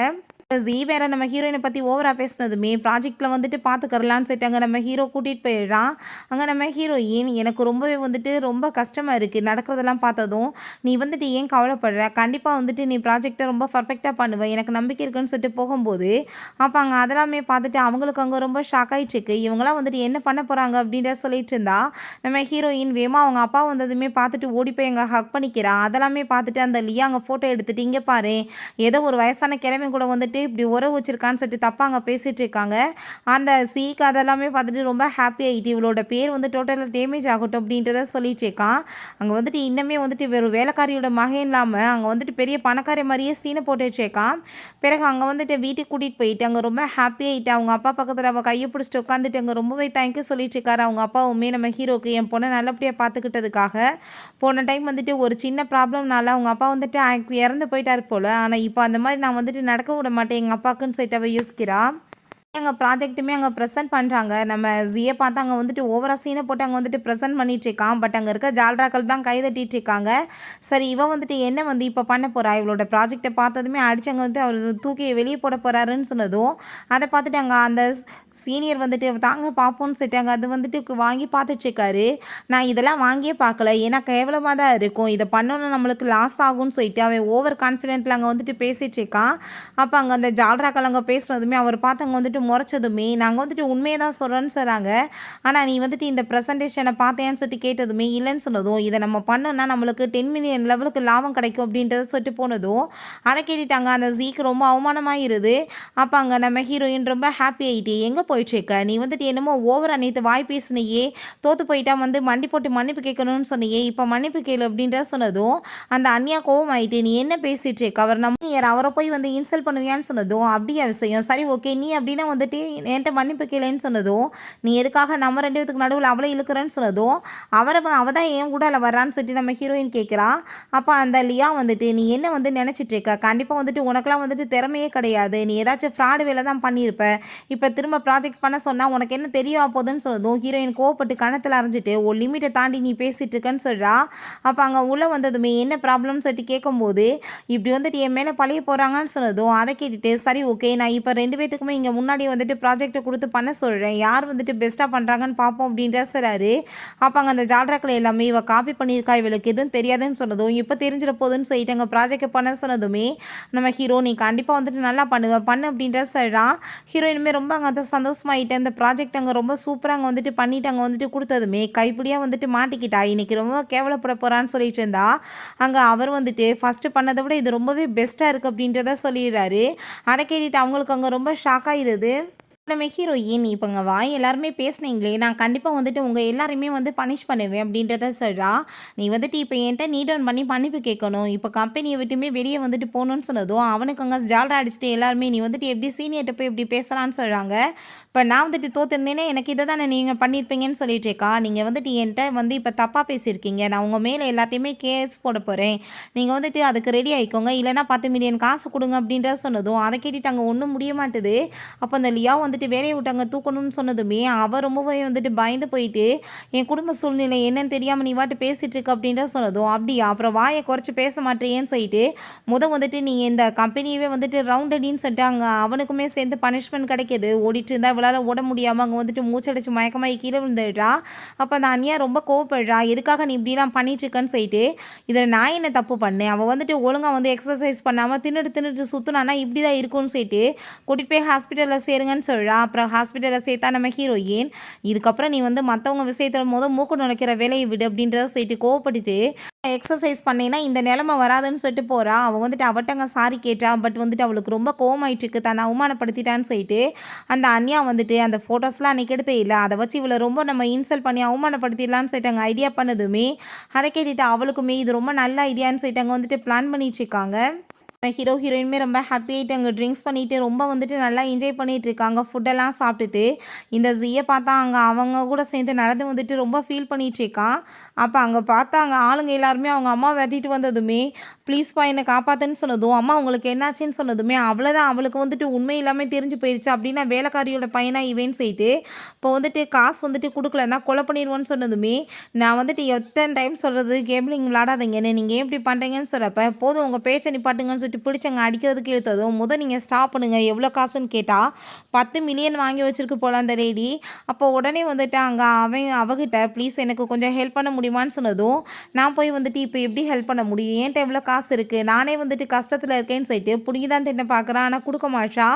ஜீ வேற நம்ம ஹீரோயினை பற்றி ஓவராக பேசினதுமே ப்ராஜெக்டில் வந்துட்டு பார்த்துக்கறலான்னு சொல்லிட்டு அங்கே நம்ம ஹீரோ கூட்டிகிட்டு போயிடுறான். அங்கே நம்ம ஹீரோயின் எனக்கு ரொம்பவே வந்துட்டு ரொம்ப கஷ்டமாக இருக்குது நடக்கிறதெல்லாம் பார்த்ததும் நீ வந்துட்டு ஏன் கவலைப்படுற, கண்டிப்பாக வந்துட்டு நீ ப்ராஜெக்டை ரொம்ப பர்ஃபெக்டாக பண்ணுவேன் எனக்கு நம்பிக்கை இருக்குன்னு சொல்லிட்டு போகும்போது அப்போ அங்கே அதெல்லாமே பார்த்துட்டு அவங்களுக்கு அங்கே ரொம்ப ஷாக் ஆகிட்டுருக்கு. இவங்களாம் வந்துட்டு என்ன பண்ண போகிறாங்க அப்படின்ற சொல்லிட்டு இருந்தா நம்ம ஹீரோயின் வேமா அவங்க அப்பா வந்ததுமே பார்த்துட்டு ஓடி போய் எங்கள் ஹக் பண்ணிக்கிறா. அதெல்லாமே பார்த்துட்டு அந்த லியா அங்கே ஃபோட்டோ எடுத்துகிட்டு இங்கே பாரு ஏதோ ஒரு வயசான கிழமை கூட வந்துட்டு இப்படி உறவு வச்சிருக்கான்னு சொல்லிட்டு தப்பாக அங்கே பேசிகிட்டு இருக்காங்க. அந்த சீக்கு அதெல்லாமே பார்த்துட்டு ரொம்ப ஹாப்பி ஆகிட்டு இவளோட பேர் வந்து டோட்டலாக டேமேஜ் ஆகட்டும் அப்படின்றத சொல்லிட்டு இருக்கான். அங்கே வந்துட்டு இன்னமே வந்துட்டு வெறும் வேலைக்காரியோட மகன் இல்லாமல் அங்கே வந்துட்டு பெரிய பணக்கார மாதிரியே சீனை போட்டுட்டு இருக்கான். பிறகு அங்கே வந்துட்டு வீட்டுக்கு கூட்டிகிட்டு போயிட்டு அங்கே ரொம்ப ஹாப்பி ஆகிட்டு அவங்க அப்பா பக்கத்தில் அவள் கையை பிடிச்சிட்டு உட்காந்துட்டு அங்கே ரொம்பவே தேங்க்யூ சொல்லிட்டு இருக்காரு. அவங்க அப்பாவுமே நம்ம ஹீரோக்கு என் பொண்ணை நல்லபடியாக பார்த்துக்கிட்டதுக்காக. போன டைம் வந்துட்டு ஒரு சின்ன ப்ராப்ளம்னால அவங்க அப்பா வந்துட்டு இறந்து போயிட்டார் போல், ஆனால் இப்போ அந்த மாதிரி நான் வந்துட்டு நடக்க விட மாட்டேன் எங்கள் அப்பாவுக்குன்னு சொல்லிட்டு அவள் யோசிக்கிறா. எங்க ப்ராஜெக்ட்டுமே அங்க ப்ரெசென்ட் பண்றாங்க. நம்ம ஜிய பார்த்து அங்க வந்துட்டு ஓவரா சீன போட்டு அங்க வந்துட்டு ப்ரெசென்ட் பண்ணிட்டுருக்கான். பட் அங்க இருக்க ஜால்ராக்கள் தான் கை தட்டிட்டு இருக்காங்க. சரி இவ வந்துட்டு என்ன வந்து இப்ப பண்ண போறா? இவளோட ப்ராஜெக்ட்ட பார்த்ததுமே அடிச்சு அங்க வந்து அவரு தூக்கி வெளிய போட போறாருன்னு சொன்னதும், அத பார்த்துட்டு அங்க அந்த சீனியர் வந்துட்டு தாங்க பார்ப்போம்ன்னு சொல்லிட்டு அங்க அது வந்துட்டு வாங்கி பார்த்துட்டுருக்காரு. நான் இதெல்லாம் வாங்கியே பார்க்கல. ஏன்னா கேவலமா தான் இருக்கும். இத பண்ணோம்னா நம்மளுக்கு லாஸ் ஆகும்ன்னு சொல்லிட்டு அவன் ஓவர் கான்ஃபிடென்ட்ல அங்க வந்துட்டு பேசிட்டு இருக்கான். அப்ப அங்க அந்த ஜால்ராக்கள் அங்க பேசுனதுமே அவர் பார்த்து அங்க வந்துட்டு முறைச்சதுமே, நாங்க வந்துட்டு உண்மைய தான் சொல்றோம்ன்னு சொல்றாங்க. ஆனா நீ வந்துட்டு இந்த பிரசன்டேஷன பார்த்தியான்னு சொல்லிட்டு கேட்டதுமே, இல்லன்னு சொன்னதும், இத நம்ம பண்ணோம்னா நம்மளுக்கு 10 மில்லியன் லெவலுக்கு லாபம் கிடைக்கும் அப்படின்றத சொல்லிட்டு போனதும், அத கேட்டுட்டாங்க அந்த ஜீக்கு ரொம்ப அவமானமாயிருது. அப்ப அங்க நம்ம ஹீரோயின் ரொம்ப ஹாப்பி ஆயிட்டு, எங்க போயிட்டுருக்க? நீ வந்துட்டு என்னமோ ஓவரா நேத்து வாய் பேசினியே, தோத்து போயிட்டா வந்து மண்டி போட்டு மன்னிப்பு கேட்கணும்னு சொன்னியே, இப்ப மன்னிப்பு கேளு அப்படின்றத சொன்னதும், அந்த அண்ணியா கோவமாயிட்டு, நீ என்ன பேசிட்டு இருக்க? அவர் நம்ம அவர போய் வந்து இன்சல்ட் பண்ணுவியான்னு சொன்னதும், அப்படியா விஷயம்? சரி ஓகே. நீ அப்படின்னா வந்துட்டு என்ட்ட மன்னிப்பு கேளேன்னு சொன்னதும், நீ எதுக்காக நம்ம 2 பேத்துக்கு நடுவுல அவள இழுக்குறன்னு சொன்னதும், அவ தான் என் கூடால வர்றான்னு சொல்லிட்டு நம்ம ஹீரோயின் கேட்குறா. அப்ப அந்த லியா வந்துட்டு, நீ என்ன வந்து நெனச்சிட்டு இருக்க? கண்டிப்பா வந்துட்டு உனக்கெல்லாம் வந்துட்டு திறமையே கிடையாது. நீ ஏதாச்சும் ஃப்ராடு வேல தான் பண்ணியிருப்ப. இப்ப திரும்ப ப்ராஜெக்ட் பண்ண சொன்னா உனக்கு என்ன தெரியவா போகுதுன்னு சொன்னதும், ஹீரோயின் கோவப்பட்டு கன்னத்துல அரைஞ்சிட்டு, உன் லிமிட்ட தாண்டி நீ பேசிட்டு இருக்கன்னு சொல்றா. அப்ப அங்க உள்ள வந்ததுமே என்ன ப்ராப்ளம்னு சொல்லிட்டு கேட்கும்போது, இப்படி வந்துட்டு என் மேல பழிய போறாங்கன்னு சொன்னதும், அத கேட்டுட்டு சரி ஓகே. நான் இப்ப 2 பேத்துக்குமே இங்க முன்னாடி வந்துட்டு ப்ராஜெக்ட்ட குடுத்து பண்ண சொல்றேன். யார் வந்துட்டு பெஸ்ட்டா பண்றாங்கன்னு பார்ப்போம் அப்படின்னு பேசுறாரு. அப்ப அங்க அந்த ஜால்ராக்கள் எல்லாமே இவ காப்பி பண்ணியிருக்கா, இவளுக்கு எதுவும் தெரியாதுன்னு சொன்னதும், இப்ப தெரிஞ்சிட போகுதுன்னு சொல்லிட்டு அங்க ப்ராஜெக்ட்ட பண்ண சொன்னதுமே, நம்ம ஹீரோ நீ கண்டிப்பா வந்துட்டு நல்லா பண்ணுவ, பண்ணு அப்படின்ற சொல்றான். ஹீரோயினுமே ரொம்ப அங்க வந்து சந்தோஷமாயிட்டு அந்த ப்ராஜெக்ட் அங்க ரொம்ப சூப்பரா அங்க வந்துட்டு பண்ணிட்டு அங்க வந்துட்டு குடுத்ததுமே, கைப்பிடியா வந்துட்டு மாட்டிக்கிட்டா. இன்னைக்கு ரொம்ப கேவலப்பட போறான்னு சொல்லிட்டு இருந்தா. அங்க அவர் வந்துட்டு ஃபர்ஸ்ட்டு பண்ணத விட இது ரொம்பவே பெஸ்ட்டா இருக்கு அப்படின்றத சொல்லிடுறாரு. அத கேட்டுட்டு அவங்களுக்கு அங்க ரொம்ப ஷாக் ஆயிருது. நம்ம ஹீரோயின் இப்போ இங்கே வாய் எல்லாருமே பேசுனீங்களே நான் கண்டிப்பாக வந்துட்டு உங்கள் எல்லாரையுமே வந்து பனிஷ் பண்ணுவேன் அப்படின்றத சொல்கிறா. நீ வந்துட்டு இப்போ என்கிட்ட நீட் டவுன் பண்ணி மன்னிப்பு கேட்கணும். இப்போ கம்பெனியை விட்டுமே வெளியே வந்துட்டு போகணும்னு சொன்னதும் அவனுக்கு அங்கே ஜால்ரா அடிச்சுட்டு எல்லாருமே நீ வந்துட்டு எப்படி சீனியர்கிட்ட போய் இப்படி பேசலான்னு சொல்கிறாங்க. இப்போ நான் வந்துட்டு தோத்துருந்தேனே எனக்கு இதை தானே நீங்கள் பண்ணியிருப்பீங்கன்னு சொல்லிட்டு இருக்கா. நீங்கள் வந்துட்டு என்கிட்ட வந்து இப்போ தப்பாக பேசியிருக்கீங்க. நான் உங்கள் மேலே எல்லாத்தையுமே கேஸ் போட போகிறேன். நீங்கள் வந்துட்டு அதுக்கு ரெடி ஆகிக்கோங்க. இல்லைனா 10 மில்லியன் காசு கொடுங்க அப்படின்றத சொன்னதும் அதை கேட்டுட்டு அங்கே ஒன்றும் முடிய மாட்டுது. அப்போ அந்த லியா வந்துட்டு வேலையை விட்டு அங்கே தூக்கணும்னு சொன்னதுமே அவ ரொம்பவே வந்துட்டு பயந்து போயிட்டு என் குடும்ப சூழ்நிலை என்னன்னு தெரியாமல் நீ வாட்டு பேசிட்டு இருக்க அப்படின்ற சொன்னதும் அப்படியா அப்புறம் வாயை குறைச்சி பேச மாட்டேன்னு சொல்லிட்டு வந்துட்டு நீ இந்த கம்பெனியவே வந்துட்டு ரவுண்ட் அடின்னு சொல்லிட்டு அங்கே அவனுக்குமே சேர்ந்து பனிஷ்மெண்ட் கிடைக்கிது. ஓடிட்டு இருந்தா இவளால் ஓட முடியாமல் அங்கே வந்துட்டு மூச்சடிச்சு மயக்கமாகி கீழே விழுந்துடுறா. அப்போ அந்த அண்ணியா ரொம்ப கோவப்படுறா. எதுக்காக நீ இப்படிலாம் பண்ணிட்டு இருக்கன்னு சொல்லிட்டு இதில் நான் என்ன தப்பு பண்ணேன்? அவள் வந்துட்டு ஒழுங்காக வந்து எக்ஸசைஸ் பண்ணாமல் தின்னுட்டு தின்னுட்டு சுற்றுனானா இப்படி தான் இருக்கும்னு சொல்லிட்டு கூட்டிகிட்டு போய் ஹாஸ்பிட்டலில் சேருங்கன்னு சொல்கிறா. அப்புறம் ஹாஸ்பிட்டலில் சேர்த்தா நம்ம ஹீரோயின் இதுக்கப்புறம் நீ வந்து மற்றவங்க விஷயத்தில் மூக்கு நுழைக்கிற வேலையை விடு அப்படின்றத சொல்லிட்டு கோவப்பட்டுட்டு எக்ஸசைஸ் பண்ணேன்னா இந்த நிலமை வராதுன்னு சொல்லிட்டு போகிறா. அவள் வந்துட்டு அவட்டங்க சாரி கேட்டா. பட் வந்துட்டு அவளுக்கு ரொம்ப கோவமாயிட்டு இருக்கு தன்னை அவமானப்படுத்திட்டான்னு சொல்லிட்டு அந்த அண்ணியா வந்துட்டு அந்த ஃபோட்டோஸ்லாம் அன்றைக்கி எடுத்தே இல்லை அதை வச்சு இவளை ரொம்ப நம்ம இன்சல்ட் பண்ணி அவமானப்படுத்திடலான்னு சொல்லிட்டு அங்கே ஐடியா பண்ணதுமே அதை கேட்டுட்டு அவளுக்குமே இது ரொம்ப நல்ல ஐடியான்னு சொல்லிட்டு அங்கே வந்துட்டு பிளான் பண்ணிட்டு இருக்காங்க. ஹீரோ ஹீரோயினுமே ரொம்ப ஹாப்பி ஆகிட்டு அங்கே ட்ரிங்க்ஸ் பண்ணிவிட்டு ரொம்ப வந்துட்டு நல்லா என்ஜாய் பண்ணிகிட்டு இருக்காங்க. ஃபுட்டெல்லாம் சாப்பிட்டுட்டு இந்த ஜியை பார்த்தா அங்கே அவங்க கூட சேர்ந்து நடந்து வந்துட்டு ரொம்ப ஃபீல் பண்ணிகிட்டு இருக்கான். அப்போ அங்கே பார்த்தா அங்கே ஆளுங்க எல்லாருமே அவங்க அம்மா வெட்டிட்டு வந்ததுமே ப்ளீஸ்ப்பா என்னை காப்பாற்றுன்னு சொன்னதும் அம்மா உங்களுக்கு என்னாச்சுன்னு சொன்னதுமே அவ்வளோதான் அவளுக்கு வந்துட்டு உண்மை இல்லாமல் தெரிஞ்சு போயிடுச்சு அப்படின்னா வேலைக்காரியோட பையனாக இவன் செய்யிட்டு இப்போ வந்துட்டு காசு வந்துட்டு கொடுக்கலன்னா கொலை பண்ணிடுவோன்னு சொன்னதுமே நான் வந்துட்டு எத்தனை டைம் சொல்கிறது கேம்லிங் விளாடாதீங்கன்னு நீங்கள் ஏன் இப்படி பண்ணுறீங்கன்னு சொல்கிறப்ப போதும் உங்கள் பேச்சை நிப்பாட்டுங்கன்னு சொல்லிட்டு பிடிச்சங்க அடிக்கிறதுக்கு இழுத்ததும் நீங்கள் ஸ்டாப் பண்ணுங்க எவ்வளோ காசுன்னு கேட்டால் 10 மில்லியன் வாங்கி வச்சிருக்கு போல அந்த லேடி. அப்போ உடனே வந்துட்டு அங்கே அவகிட்ட ப்ளீஸ் எனக்கு கொஞ்சம் ஹெல்ப் பண்ண முடியுமான்னு சொன்னதும் நான் போய் வந்துட்டு இப்போ எப்படி ஹெல்ப் பண்ண முடியும் என்கிட்ட எவ்வளோ காசு இருக்குது நானே வந்துட்டு கஷ்டத்தில் இருக்கேன்னு சொல்லிட்டு பிடிக்குதான் தின்ன பார்க்குறான் ஆனால் கொடுக்க மாட்டா.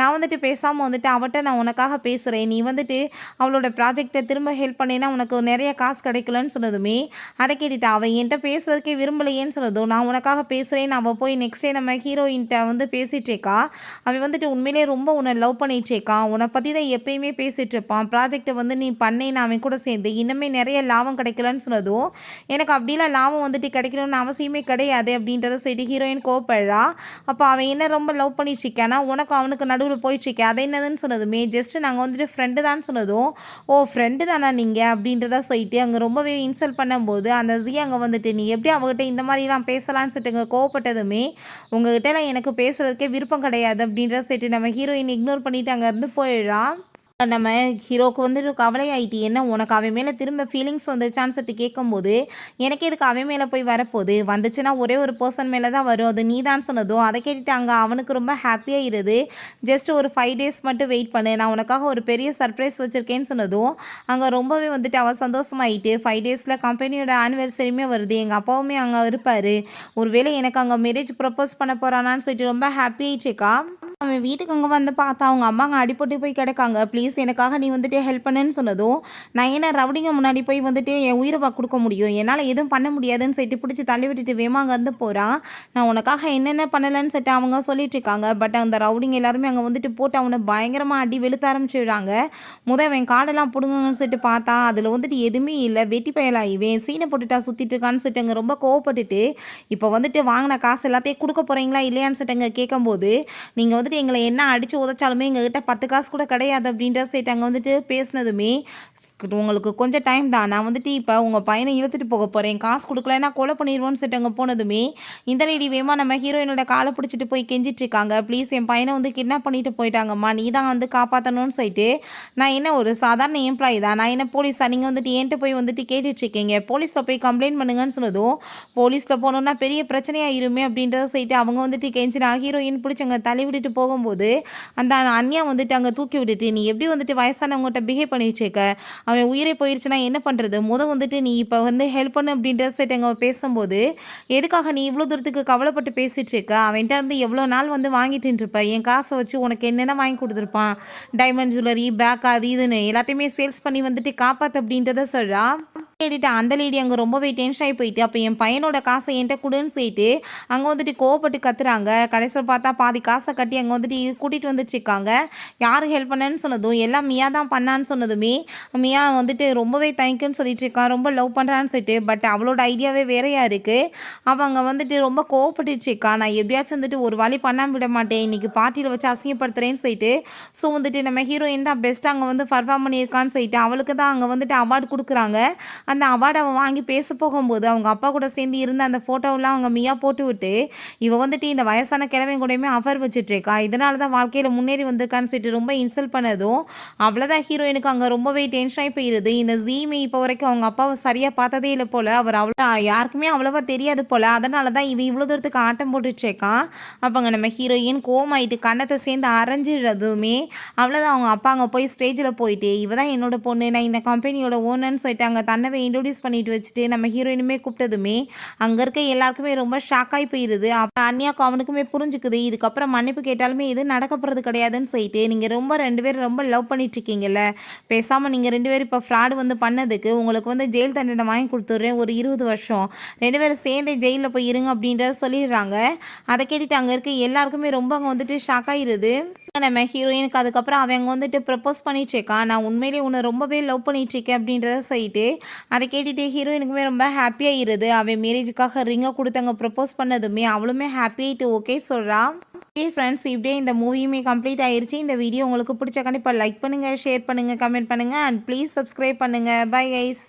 நான் வந்துட்டு பேசாமல் வந்துட்டு அவட்ட நான் உனக்காக பேசுகிறேன் நீ வந்துட்டு அவளோட ப்ராஜெக்டை திரும்ப ஹெல்ப் பண்ணேன்னா உனக்கு நிறைய காசு கிடைக்கலன்னு சொன்னதுமே அதை கேட்டுட்டு அவன் என்கிட்ட பேசுறதுக்கே விரும்பலையேன்னு சொன்னதும் நான் உனக்காக பேசுகிறேன்னு அவள் போய் நெக்ஸ்ட் டே நம்ம ஹீரோயின்ட்ட வந்து பேசிகிட்டு இருக்கா. அவன் வந்துட்டு உண்மையிலே ரொம்ப உன்னை லவ் பண்ணிகிட்டு இருக்கான். உன்னை பற்றி தான் எப்பயுமே பேசிகிட்டு இருப்பான். ப்ராஜெக்டை வந்து நீ பண்ணேன்னு அவன் கூட சேர்ந்து இன்னுமே நிறைய லாபம் கிடைக்கலன்னு சொன்னதும் எனக்கு அப்படிலாம் லாபம் வந்துட்டு கிடைக்கணும்னு அவசியமே கிடையாது அப்படின்றத சரி ஹீரோயின் கோவப்படுறா. அப்போ அவன் என்ன ரொம்ப லவ் பண்ணிட்டு இருக்கானா உனக்கு அவனுக்கு நடுவில் போயிட்டுருக்கேன் அதை என்னதுன்னு சொன்னதுமே ஜஸ்ட்டு நாங்கள் வந்துட்டு ஃப்ரெண்டு தான் சொன்னதும் ஓ ஃப்ரெண்டு தானா நீங்கள் அப்படின்றத சொல்லிட்டு அங்கே ரொம்பவே இன்சல்ட் பண்ணும்போது அந்த ஜி அங்கே வந்துட்டு நீ எப்படி அவகிட்ட இந்த மாதிரிலாம் பேசலான்னு சொல்லிட்டு அங்கே கோவப்பட்டதுமே உங்ககிட்டலாம் எனக்கு பேசுகிறதுக்கே விருப்பம் கிடையாது அப்படின்ற சொல்லிட்டு நம்ம ஹீரோயின் இக்னோர் பண்ணிவிட்டு அங்கேருந்து போயிடுறா. நம்ம ஹீரோவுக்கு வந்துட்டு கவலையாயிட்டு, என்ன உனக்கு அவன் மேலே திரும்ப ஃபீலிங்ஸ் வந்துருச்சான்னு சொல்லிட்டு கேட்கும்போது, எனக்கு எதுக்கு அவன் மேலே போய் வரப்போகுது, வந்துச்சுன்னா ஒரே ஒரு பர்சன் மேலே தான் வரும், அது நீ தான் சொன்னதும். அதை கேட்டுட்டு அங்கே அவனுக்கு ரொம்ப ஹாப்பியாகிடுது. ஜஸ்ட் ஒரு 5 டேஸ் மட்டும் வெயிட் பண்ணு, நான் உனக்காக ஒரு பெரிய சர்ப்ரைஸ் வச்சுருக்கேன்னு சொன்னதும் அங்கே ரொம்பவே வந்துட்டு அவள் சந்தோஷமாயிட்டு 5 டேஸில் கம்பெனியோட ஆனிவர்சரியுமே வருது, எங்கள் அப்பாவுமே அங்கே இருப்பார், ஒருவேளை எனக்கு அங்கே மேரேஜ் ப்ரப்போஸ் பண்ண போகிறானான்னு சொல்லிட்டு ரொம்ப ஹாப்பியாயிடுச்சுக்கா. அவன் வீட்டுக்கு அங்கே வந்து பார்த்தா அவங்க அம்மா அங்கே அடிபட்டு போய் கிடக்காங்க. ப்ளீஸ் எனக்காக நீ வந்துட்டு ஹெல்ப் பண்ணுன்னு சொன்னதும், நான் என்ன ரவுடிங்க முன்னாடி போய் வந்துட்டு என் உயிரை கொடுக்க முடியும், என்னால் எதுவும் பண்ண முடியாதுன்னு சொல்லிட்டு பிடிச்சி தள்ளி விட்டுட்டு வேமா அங்கேருந்து போகிறான். நான் உனக்காக என்னென்ன பண்ணலைன்னு சொல்லிட்டு அவங்க சொல்லிட்டு இருக்காங்க. பட் அந்த ரவுடிங்க எல்லாருமே அங்கே வந்துட்டு போட்டு அவனை பயங்கரமாக அடி வெளுத்த ஆரம்பிச்சிடுறாங்க. அவன் காடெல்லாம் பிடுங்குங்கன்னு சொல்லிட்டு பார்த்தா அதில் வந்துட்டு எதுவுமே இல்லை, வெட்டி பயலாக இவன் சீனை போட்டுட்டா சுற்றிட்டு இருக்கான்னு சொல்லிட்டு அங்கே ரொம்ப கோவப்பட்டுட்டு, இப்போ வந்துட்டு வாங்கின காசு எல்லாத்தையும் கொடுக்க போகிறீங்களா இல்லையான்னு சொல்லிட்டு அங்கே கேட்கும்போது, நீங்கள் வந்துட்டு எங்களை என்ன அடித்து உதைச்சாலுமே எங்ககிட்ட 10 காசு கூட கிடையாது அப்படின்ற சைட் அங்கே வந்துட்டு பேசினதுமே, உங்களுக்கு கொஞ்சம் டைம் தான், நான் வந்துட்டு இப்போ உங்கள் பையனை இழுத்துட்டு போக போகிறேன், காசு கொடுக்கலன்னா கொலை பண்ணிடுவோன்னு சொல்லிட்டு அங்கே போனதுமே, இந்த லேடி வேமா நம்ம ஹீரோயினோட காலை பிடிச்சிட்டு போய் கெஞ்சிட்டு இருக்காங்க. ப்ளீஸ் என் பையனை வந்து கிட்னாப் பண்ணிட்டு போயிட்டாங்கம்மா, நீ தான் வந்து காப்பாற்றணும்னு சொல்லிட்டு, நான் என்ன ஒரு சாதாரண எம்ப்ளாயி தான், நான் என்ன போலீஸா, நீங்கள் வந்துட்டு என்கிட்ட போய் வந்துட்டு கேட்டுட்ருக்கீங்க, போலீஸில் போய் கம்ப்ளைண்ட் பண்ணுங்கன்னு சொன்னதும், போலீஸில் போனோம்னா பெரிய பிரச்சனையாயிருமே அப்படின்றத சொல்லிட்டு அவங்க வந்துட்டு கெஞ்சினா ஹீரோயின் பிடிச்சவங்க தள்ளி விட்டுட்டு போகும்போது, அந்த அண்ணியா வந்துட்டு அங்கே தூக்கி விட்டுட்டு, நீ எப்படி வந்துட்டு வயசானவங்ககிட்ட பிஹேவ் பண்ணிட்டு இருக்க, அவன் உயிரை போயிடுச்சுன்னா என்ன பண்ணுறது, வந்துட்டு நீ இப்போ வந்து ஹெல்ப் பண்ணு அப்படின்ற சைட் அங்கே பேசும்போது, எதுக்காக நீ இவ்வளோ தூரத்துக்கு கவலைப்பட்டு பேசிகிட்டு இருக்க, அவன்கிட்ட இருந்து எவ்வளோ நாள் வந்து வாங்கிட்டு இருப்ப, என் காசை வச்சு உனக்கு என்னென்ன வாங்கி கொடுத்துருப்பான், டைமண்ட் ஜுவல்லரி, பேக், அது இதுன்னு எல்லாத்தையுமே சேல்ஸ் பண்ணி வந்துட்டு காப்பாற்று அப்படின்றத சொல்கிறா. கேட்டுட்டு அந்த லேடி அங்கே ரொம்பவே டென்ஷன் ஆகி போயிட்டு, அப்போ என் பையனோட காசை என்கிட்ட கொடுன்னு சொல்லிட்டு அங்கே வந்துட்டு கோவப்பட்டு கத்துறாங்க. கடைசியில் பார்த்தா பாதி காசை கட்டி அங்கே வந்துட்டு கூட்டிகிட்டு வந்துட்டுருக்காங்க. யார் ஹெல்ப் பண்ணேன்னு சொன்னதும், எல்லாம் மியா தான் பண்ணான்னு சொன்னதுமே, மியா வந்துட்டு ரொம்பவே தேங்க்யூன்னு சொல்லிட்டு இருக்கான், ரொம்ப லவ் பண்ணுறான்னு சொல்லிட்டு. பட் அவளோட ஐடியாவே வேறையா இருக்குது. அவங்க வந்துட்டு ரொம்ப கோவப்பட்டுருக்கா, நான் எப்படியாச்சும் வந்துட்டு ஒரு வழி பண்ணாமல் விட மாட்டேன், இன்றைக்கி பார்ட்டியில் வச்சு அசிங்கப்படுத்துகிறேன்னு சொல்லிட்டு. ஸோ வந்துட்டு நம்ம ஹீரோயின் தான் பெஸ்ட்டாக அங்கே வந்து பர்ஃபார்ம் பண்ணியிருக்கான்னு சொல்லிட்டு அவளுக்கு தான் அங்கே வந்துட்டு அவார்டு கொடுக்குறாங்க. அந்த அவார்டை அவன் வாங்கி பேச போகும்போது அவங்க அப்பா கூட சேர்ந்து இருந்த அந்த ஃபோட்டோவெலாம் அவங்க மியா போட்டு விட்டு, இவன் வந்துட்டு இந்த வயசான கிழவன் கூடயுமே அஃபர் வச்சுட்ருக்கா, இதனால தான் வாழ்க்கையில் முன்னேறி வந்திருக்கான்னு சொல்லிட்டு ரொம்ப இன்சல்ட் பண்ணதும், அவ்வளோதான் ஹீரோயினுக்கு அங்கே ரொம்பவே டென்ஷனாகி போயிடுது. இந்த ஜீமே இப்போ வரைக்கும் அவங்க அப்பாவை சரியாக பார்த்ததே இல்லை போல், அவர் அவ்வளோ யாருக்குமே அவ்வளோவா தெரியாது போல், அதனால தான் இவன் இவ்வளோ தூரத்துக்கு ஆட்டம் போட்டுட்ருக்கான். அப்போங்க நம்ம ஹீரோயின் கோமாயிட்டு கண்ணத்தை சேர்ந்து அரைஞ்சிடுறதுமே, அவ்வளோதான் அவங்க அப்பா அங்கே போய் ஸ்டேஜில் போயிட்டு, இவ தான் என்னோட பொண்ணு, நான் இந்த கம்பெனியோட ஓனர்னு சொல்லிட்டு அங்கே தன்னவே இன்ட்ரோடியூஸ் பண்ணிட்டு வச்சுட்டு நம்ம ஹீரோயினுமே கூப்பிட்டதுமே அங்கே இருக்க எல்லாருக்குமே ரொம்ப ஷாக் ஆகி போயிடுது. அப்போ அன்னியாக்கும் அவனுக்குமே புரிஞ்சுக்குது, இதுக்கப்புறம் மன்னிப்பு கேட்டாலுமே இது நடக்க போகிறது கிடையாதுன்னு சொல்லிட்டு, நீங்கள் ரொம்ப 2 பேரும் ரொம்ப லவ் பண்ணிட்டு இருக்கீங்கல்ல, பேசாமல் நீங்கள் 2 பேரும் இப்போ ஃப்ராடு வந்து பண்ணதுக்கு உங்களுக்கு வந்து ஜெயில் தண்டனை வாங்கி கொடுத்துட்றேன், ஒரு 20 வருஷம் 2 பேரும் சேர்ந்தே ஜெயிலில் போய் இருங்க அப்படின்றத சொல்லிடுறாங்க. அதை கேட்டுட்டு அங்கே இருக்க எல்லாருக்குமே ரொம்ப அங்கே வந்துட்டு ஷாக் ஆகிடுது. நம்ம ஹீரோயினுக்கு அதுக்கப்புறம் அவங்க வந்துட்டு ப்ரப்போஸ் பண்ணிட்டுருக்கான், நான் உண்மையிலேயே உன்னை ரொம்பவே லவ் பண்ணிகிட்ருக்கேன் அப்படின்றத சொல்லிட்டு, அதை கேட்டுட்டு ஹீரோயினுக்குமே ரொம்ப ஹாப்பியாகிடுது. அவன் மேரேஜுக்காக ரிங்கை கொடுத்தவங்க ப்ரப்போஸ் பண்ணதுமே அவளுமே ஹாப்பியாகிட்டு ஓகே சொல்கிறான். ஓகே ஃப்ரெண்ட்ஸ், இப்படியே இந்த மூவியுமே கம்ப்ளீட் ஆயிடுச்சு. இந்த வீடியோ உங்களுக்கு பிடிச்ச கண்டிப்பாக லைக் பண்ணுங்கள், ஷேர் பண்ணுங்கள், கமெண்ட் பண்ணுங்கள் அண்ட் ப்ளீஸ் சப்ஸ்கிரைப் பண்ணுங்கள். Bye guys.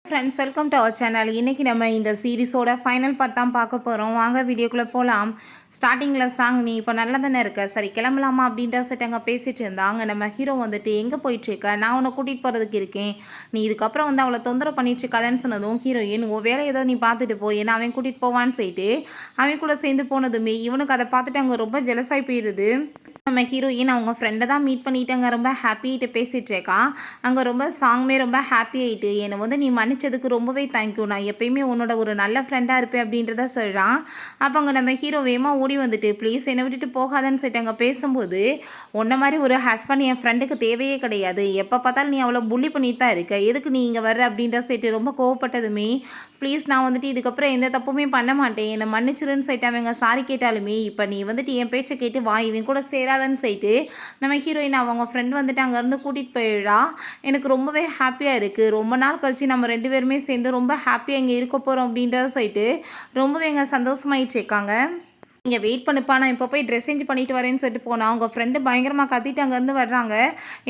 Friends, welcome to our channel. இன்றைக்கி நம்ம இந்த சீரிஸோட ஃபைனல் பார்ட் தான் பார்க்க போகிறோம். வாங்க வீடியோக்குள்ளே போகலாம். ஸ்டார்டிங்கில் சாங் நீ இப்போ நல்லா தானே இருக்க, சரி கிளம்பலாமா அப்படின்ற செட்டங்க பேசிகிட்டு இருந்தாங்க. நம்ம ஹீரோ வந்துட்டு எங்கே போயிட்டுருக்க, நான் உன்னை கூட்டிகிட்டு போகிறதுக்கு இருக்கேன், நீ இதுக்கப்புறம் வந்து அவளை தொந்தரவு பண்ணிட்டுருக்காதன்னு சொன்னதும் ஹீரோயின் உன் வேலை ஏதோ நீ பார்த்துட்டு போ, ஏன்னா அவன் கூட்டிகிட்டு போவான்னு சொல்லிட்டு அவன் கூட சேர்ந்து போனதுமே இவனுக்கு அதை பார்த்துட்டு அங்கே ரொம்ப ஜெலஸாகி போயிடுது. நம்ம ஹீரோயின் அவங்க ஃப்ரெண்டை தான் மீட் பண்ணிவிட்டு அங்கே ரொம்ப ஹாப்பிகிட்ட பேசிகிட்டு இருக்கான். அங்கே ரொம்ப சாங்குமே ரொம்ப ஹாப்பி ஆகிட்டு, என்னை வந்து நீ மன்னிச்சதுக்கு ரொம்பவே தேங்க்யூ, நான் எப்பயுமே உன்னோட ஒரு நல்ல ஃப்ரெண்டாக இருப்பேன் அப்படின்றத சொல்கிறான். அப்போ அங்கே நம்ம ஹீரோ வேகமாக ஓடி வந்துட்டு ப்ளீஸ் என்னை விட்டுட்டு போகாதன்னு சொல்லிட்டு அங்கே பேசும்போது, உன்ன மாதிரி ஒரு ஹஸ்பண்ட் என் ஃப்ரெண்டுக்கு தேவையே கிடையாது, எப்போ பார்த்தாலும் நீ அவ்வளோ புள்ளி பண்ணிட்டு தான் இருக்க, எதுக்கு நீ இங்கே வர்ற அப்படின்ற சொல்லிட்டு ரொம்ப கோவப்பட்டதுமே, ப்ளீஸ் நான் வந்துட்டு இதுக்கப்புறம் எந்த தப்புமே பண்ண மாட்டேன், என்னை மன்னிச்சிருன்னு சொல்லிட்டு அவங்க சாரி கேட்டாலுமே, இப்போ நீ வந்துட்டு என் பேச்சை கேட்டு வா, இவன் கூட சேராதன்னு சொல்லிட்டு நம்ம ஹீரோயின் அவங்க ஃப்ரெண்ட் வந்துட்டு அங்கேருந்து கூட்டிகிட்டு போயிடா. எனக்கு ரொம்பவே ஹாப்பியாக இருக்குது, ரொம்ப நாள் கழிச்சு நம்ம 2 பேருமே சேர்ந்து ரொம்ப ஹாப்பியாக இங்கே இருக்க போகிறோம் அப்படின்றத சொல்லிட்டு ரொம்பவே எங்கள் சந்தோஷமாயிட்டு இருக்காங்க. இங்கே வெயிட் பண்ணுப்பா, நான் இப்போ போய் ட்ரெஸ் சேஞ்ச் பண்ணிட்டு வரேன்னு சொல்லிட்டு போனால் அவங்க ஃப்ரெண்டு பயங்கரமாக கத்திட்டு அங்கேருந்து வர்றாங்க.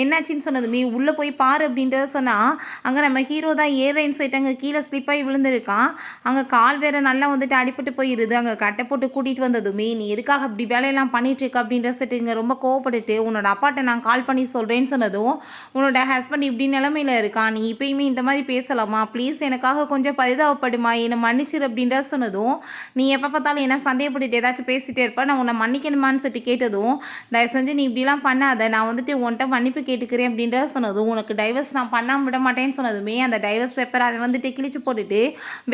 என்னாச்சின்னு சொன்னதுமே உள்ளே போய் பாரு அப்படின்றத சொன்னால் அங்கே நம்ம ஹீரோ தான் ஏறுறேன்னு சொல்லிட்டு அங்கே கீழே ஸ்லிப்பாகி விழுந்திருக்கான். அங்கே கால் வேறு நல்லா வந்துட்டு அடிபட்டு போயிடுது. அங்கே கட்டை போட்டு கூட்டிகிட்டு வந்ததுமே நீ எதுக்காக அப்படி வேலையெல்லாம் பண்ணிட்டுருக்க அப்படின்ற சொல்லிட்டு இங்கே ரொம்ப கோவப்பட்டுட்டு உன்னோட அப்பாட்ட நான் கால் பண்ணி சொல்கிறேன்னு சொன்னதும் உன்னோட ஹஸ்பண்ட் இப்படி நிலமையில் இருக்கான், நீ இப்பயுமே இந்த மாதிரி பேசலாமா, ப்ளீஸ் எனக்காக கொஞ்சம் பரிதாபப்படுமா, என்னை மன்னிச்சிரு அப்படின்ற சொன்னதும் நீ எப்போ பார்த்தாலும் என்ன சந்தேகப்பட்டுட்டு ஏதாச்சும் பேசிகிட்டே இருப்பேன், நான் உன்னை மன்னிக்கணுமான்னு சொல்லிட்டு கேட்டதும் தயவு செஞ்சு நீ இப்படிலாம் பண்ணாத, நான் வந்துட்டு உன்கிட்ட மன்னிப்பு கேட்டுக்கிறேன் அப்படின்றத சொன்னதும் உனக்கு டைவர்ஸ் நான் பண்ணாமல் விட மாட்டேன்னு சொன்னதுமே அந்த டைவர்ஸ் பேப்பர் அவன் வந்துட்டு கிழிச்சு போட்டுட்டு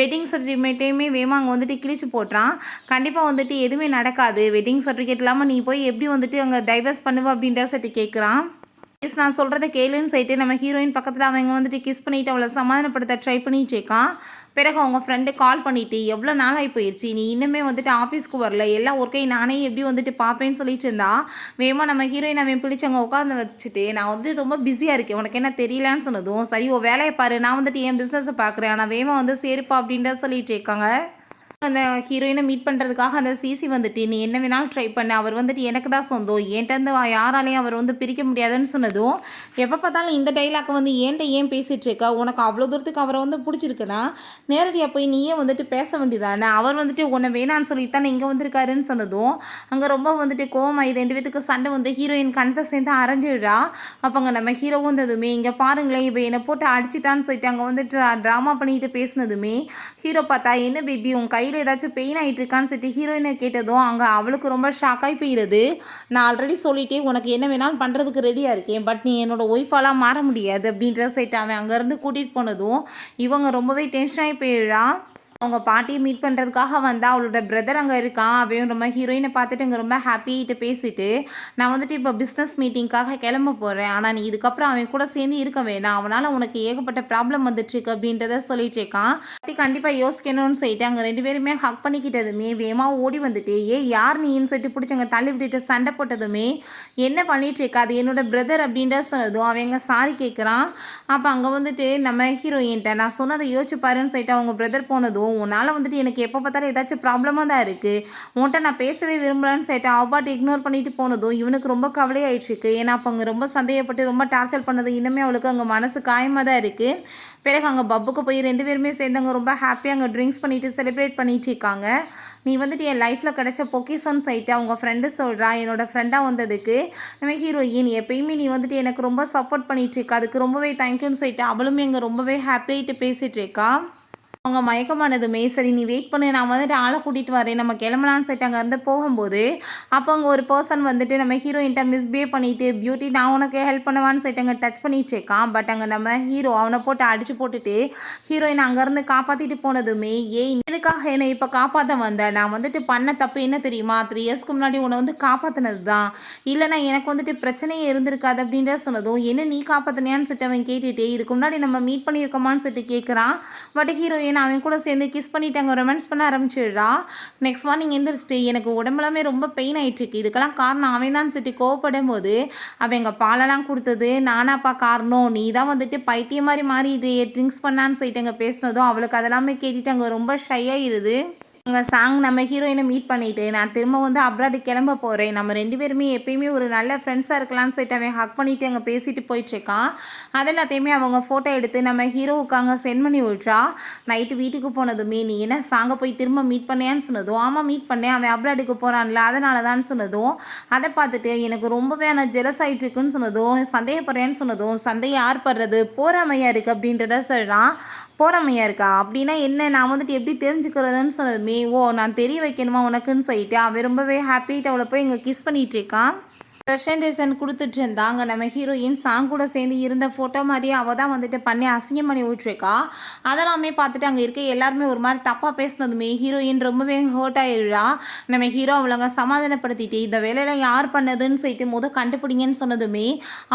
வெட்டிங் சர்டிஃபிகேட்டையுமே வேமா அங்கே வந்துட்டு கிழிச்சு போட்டுறான். கண்டிப்பாக வந்துட்டு எதுவுமே நடக்காது, வெட்டிங் சர்டிஃபிகேட் இல்லாமல் நீ போய் எப்படி வந்துட்டு அங்கே டைவர்ஸ் பண்ணுவ அப்படின்ற சொல்லிட்டு கேட்குறான். ப்ளீஸ் நான் சொல்கிறத கேளுன்னு சொல்லிட்டு நம்ம ஹீரோயின் பக்கத்தில் அவங்க வந்துட்டு கிஸ் பண்ணிவிட்டு அவளை சமாதானப்படுத்த ட்ரை பண்ணிட்டு இருக்கான். பிறகு அவங்க ஃப்ரெண்டு கால் பண்ணிவிட்டு எவ்வளோ நாளாகி போயிடுச்சு, நீ இன்னுமே வந்துட்டு ஆஃபீஸ்க்கு வரல, எல்லா ஒர்க்கையும் நானே எப்படி வந்துட்டு பார்ப்பேன்னு சொல்லிட்டு இருந்தா வேமா நம்ம ஹீரோயின் அவன் பிடிச்சவங்க உட்காந்து வச்சுட்டு நான் வந்துட்டு ரொம்ப பிஸியாக இருக்கேன் உனக்கு என்ன தெரியலான்னு சொன்னதும் சரி ஓ வேலையை பாரு, நான் வந்துட்டு என் பிஸ்னஸை பார்க்குறேன், ஆனால் வேமா வந்து சரிப்பா அப்படின்ற சொல்லிட்டு இருக்காங்க. அந்த ஹீரோயினை மீட் பண்ணுறதுக்காக அந்த சிசி வந்துட்டு நீ என்ன வேணாலும் ட்ரை பண்ண, அவர் வந்துட்டு எனக்கு தான் சொந்தம், என்கிட்ட யாராலையும் அவர் வந்து பிரிக்க முடியாதுன்னு சொன்னதும் எப்போ பார்த்தாலும் இந்த டைலாக்கை வந்து ஏன்ட்ட ஏன் பேசிகிட்டு இருக்கா, உனக்கு அவ்வளோ தூரத்துக்கு அவரை வந்து பிடிச்சிருக்குன்னா நேரடியாக போய் நீயே வந்துட்டு பேச வேண்டியதானே, அவர் வந்துட்டு உன்னை வேணான்னு சொல்லிட்டு தானே இங்கே வந்திருக்காருன்னு சொன்னதும் அங்கே ரொம்ப வந்துட்டு கோவமாயி 2 பேத்துக்கு சண்டை வந்து ஹீரோயின் கணத்தை சேர்ந்து அரைஞ்சிடுறா. அப்போ அங்கே நம்ம ஹீரோ வந்ததுமே இங்கே பாருங்களேன் இப்போ என்னை போட்டு அடிச்சிட்டான்னு சொல்லிட்டு அங்கே வந்துட்டு ட்ராமா பண்ணிட்டு பேசினதுமே ஹீரோ பார்த்தா என்ன பேபி உன் கை ஏதாச்சும் பெயின் ஆகிட்டு இருக்கான்னு சொல்லிட்டு ஹீரோயினை கேட்டதும் அங்கே அவளுக்கு ரொம்ப ஷாக்காகி போயிடுது. நான் ஆல்ரெடி சொல்லிட்டே உனக்கு என்ன வேணாலும் பண்ணுறதுக்கு ரெடியாக இருக்கேன், பட் நீ என்னோட ஒய்ஃபாலாம் மாற முடியாது அப்படின்ற சைட்டு அவன் அங்கேருந்து கூட்டிகிட்டு போனதும் இவங்க ரொம்பவே டென்ஷன் ஆகி போயிடுறா. அவங்க பாட்டியை மீட் பண்ணுறதுக்காக வந்தால் அவளோட பிரதர் அங்கே இருக்கான். அவன் ரொம்ப ஹீரோயினை பார்த்துட்டு அங்கே ரொம்ப ஹாப்பிகிட்ட பேசிட்டு நான் வந்துட்டு இப்போ பிஸ்னஸ் மீட்டிங்காக கிளம்ப போகிறேன், ஆனால் நீ இதுக்கப்புறம் அவன் கூட சேர்ந்து இருக்க வேணாம், அவனால் உனக்கு ஏகப்பட்ட ப்ராப்ளம் வந்துட்டுருக்கு அப்படின்றத சொல்லிட்டு இருக்கான். கண்டிப்பாக யோசிக்கணும்னு சொல்லிட்டு அங்கே 2 பேருமே ஹக் பண்ணிக்கிட்டதுமே வேமா ஓடி வந்துட்டு யார் நீன்னு சொல்லிட்டு பிடிச்சவங்க தள்ளி விட்டுட்டு சண்டை போட்டதுமே என்ன பண்ணிட்டு இருக்கா, அது என்னோட பிரதர் அப்படின்ற சொன்னதும் அவங்க சாரி கேட்குறான். அப்போ அங்கே வந்துட்டு நம்ம ஹீரோயின்ட்ட நான் சொன்னதை யோசிச்சு பாருன்னு சொல்லிட்டு அவங்க பிரதர் போனதும் உன்னால் வந்துட்டு எனக்கு எப்போ பார்த்தாலும் ஏதாச்சும் ப்ராப்ளமாக தான் இருக்குது, உன்கிட்ட நான் பேசவே விரும்பலான்னு சொல்லிட்டு அவ்வாட்டு இக்னோர் பண்ணிட்டு போனதும் இவனுக்கு ரொம்ப கவலையாயிடுச்சுருக்கு. ஏன்னா அப்போ அங்கே ரொம்ப சந்தேகப்பட்டு ரொம்ப டார்ச்சர் பண்ணது இன்னுமே அவளுக்கு அங்கே மனசு காயமாக தான் இருக்குது. பிறகு அங்கே பப்புக்கு போய் 2 பேருமே சேர்ந்து அங்கே ரொம்ப ஹாப்பியாக அங்கே ட்ரிங்க்ஸ் பண்ணிவிட்டு செலிப்ரேட் பண்ணிட்டு இருக்காங்க. நீ வந்துட்டு என் லைஃப்பில் கிடைச்ச பொக்கிஷன் சைட்டு அவங்க ஃப்ரெண்டு சொல்கிறா, என்னோடய ஃப்ரெண்டாக வந்ததுக்கு நம்ம ஹீரோயின் எப்பயுமே நீ வந்துட்டு எனக்கு ரொம்ப சப்போர்ட் பண்ணிகிட்ருக்கா, அதுக்கு ரொம்பவே தேங்க்யூன்னு சொல்லிட்டு அவளுமே அங்கே ரொம்பவே ஹாப்பியாகிட்டு பேசிகிட்டு இருக்கா. அவங்க மயக்கமானதுமே சரி நீ வெயிட் பண்ணு, நான் வந்துட்டு ஆளை கூட்டிகிட்டு வரேன், நம்ம கிளம்பலான்னு சொல்லிட்டு அங்கேருந்து போகும்போது அப்போ அங்கே ஒரு பர்சன் வந்துட்டு நம்ம ஹீரோயின்ட்ட மிஸ்பிஹேவ் பண்ணிவிட்டு பியூட்டி நான் உனக்கு ஹெல்ப் பண்ணுவான்னு சொல்லிட்டு அங்கே டச் பண்ணிட்டு இருக்கான். பட் அங்கே நம்ம ஹீரோ அவனை போட்டு அடித்து போட்டுட்டு ஹீரோயின் அங்கேருந்து காப்பாற்றிட்டு போனதுமே இதுக்காக என்னை இப்போ காப்பாற்ற வந்தேன், நான் வந்துட்டு பண்ண தப்பு என்ன தெரியுமா, 3 இயர்ஸ்க்கு முன்னாடி உன்னை வந்து காப்பாற்றினது தான், இல்லைனா எனக்கு வந்துட்டு பிரச்சனையே இருந்திருக்காது அப்படின்ற சொன்னதும் என்ன நீ காப்பாற்றினியான்னு சொல்லிட்டு அவன் கேட்டுட்டு இதுக்கு முன்னாடி நம்ம மீட் பண்ணியிருக்கோமான்னு சொல்லிட்டு கேட்குறான். பட் ஹீரோயின் அவன் கூட சேர்ந்து கிஸ் பண்ணிட்டாங்க, ரொமான்ஸ் பண்ண ஆரம்பிச்சிடுறா. நெக்ஸ்ட் மார்னிங் எந்திரிச்சிட்டு எனக்கு உடம்புலாமே ரொம்ப பெயின் ஆகிட்டுருக்கு, இதுக்கெல்லாம் காரணம் அவன் தான் சொல்லிட்டு கோவப்படும் போது அவன் எங்கள் பாலெல்லாம் கொடுத்தது நானாப்பா காரணம், நீ தான் வந்துட்டு பைத்தியம் மாதிரி மாறிட்டு ட்ரிங்க்ஸ் பண்ணான்னு சொல்லிட்டு அங்கே பேசினதும் அவளுக்கு அதெல்லாமே கேட்டுட்டு அங்கே ரொம்ப ஷை ஆகிடுது. அங்கே சாங் நம்ம ஹீரோயினை மீட் பண்ணிவிட்டு நான் திரும்ப வந்து அப்ராடு கிளம்ப போகிறேன், நம்ம 2 பேருமே எப்பயுமே ஒரு நல்ல ஃப்ரெண்ட்ஸாக இருக்கலாம்னு சொல்லிட்டு அவன் ஹக் பண்ணிவிட்டு அங்கே பேசிட்டு போயிட்டுருக்கான். அதெல்லாத்தையுமே அவங்க ஃபோட்டோ எடுத்து நம்ம ஹீரோவுக்கு அங்கே சென்ட் பண்ணி விட்றா. நைட்டு வீட்டுக்கு போனதுமே நீ என்ன சாங்கை போய் திரும்ப மீட் பண்ணியான்னு சொன்னதும் ஆமாம் மீட் பண்ணேன், அவன் அப்ராடுக்கு போகிறான்ல அதனால தான் சொன்னதும் அதை பார்த்துட்டு எனக்கு ரொம்பவே நான் ஜெலஸ் ஆகிட்டுருக்குன்னு சொன்னதும் சந்தேகப்படுறேன்னு சொன்னதும் சந்தேகம் யார் படுறது போகிறாமையாக இருக்குது அப்படின்றத சொல்கிறான். போகிறாமையாக இருக்கா அப்படின்னா என்ன, நான் வந்துட்டு எப்படி தெரிஞ்சுக்கிறதுன்னு சொன்னதுமே ஓ நான் தெரிய வைக்கணுமா உனக்குன்னு சொல்லிட்டு அவன் ரொம்பவே ஹாப்பிட்டு அவளை போய் இங்கே கிஸ் பண்ணிகிட்டு இருக்கான். ப்ரெசன்டேஷன் கொடுத்துட்டு இருந்தாங்க நம்ம ஹீரோயின் சாங் கூட சேர்ந்து இருந்த ஃபோட்டோ மாதிரியே அவள் தான் வந்துட்டு பண்ணி அசிங்கம் பண்ணி விட்டுருக்கா. அதெல்லாமே பார்த்துட்டு அங்கே இருக்க எல்லாருமே ஒரு மாதிரி தப்பாக பேசினதுமே ஹீரோயின் ரொம்பவே ஹர்ட் ஆகிடுறா. நம்ம ஹீரோ அவளங்க சமாதானப்படுத்திட்டு இந்த வேலையில் யார் பண்ணதுன்னு சொல்லிட்டு கண்டுபிடிங்கன்னு சொன்னதுமே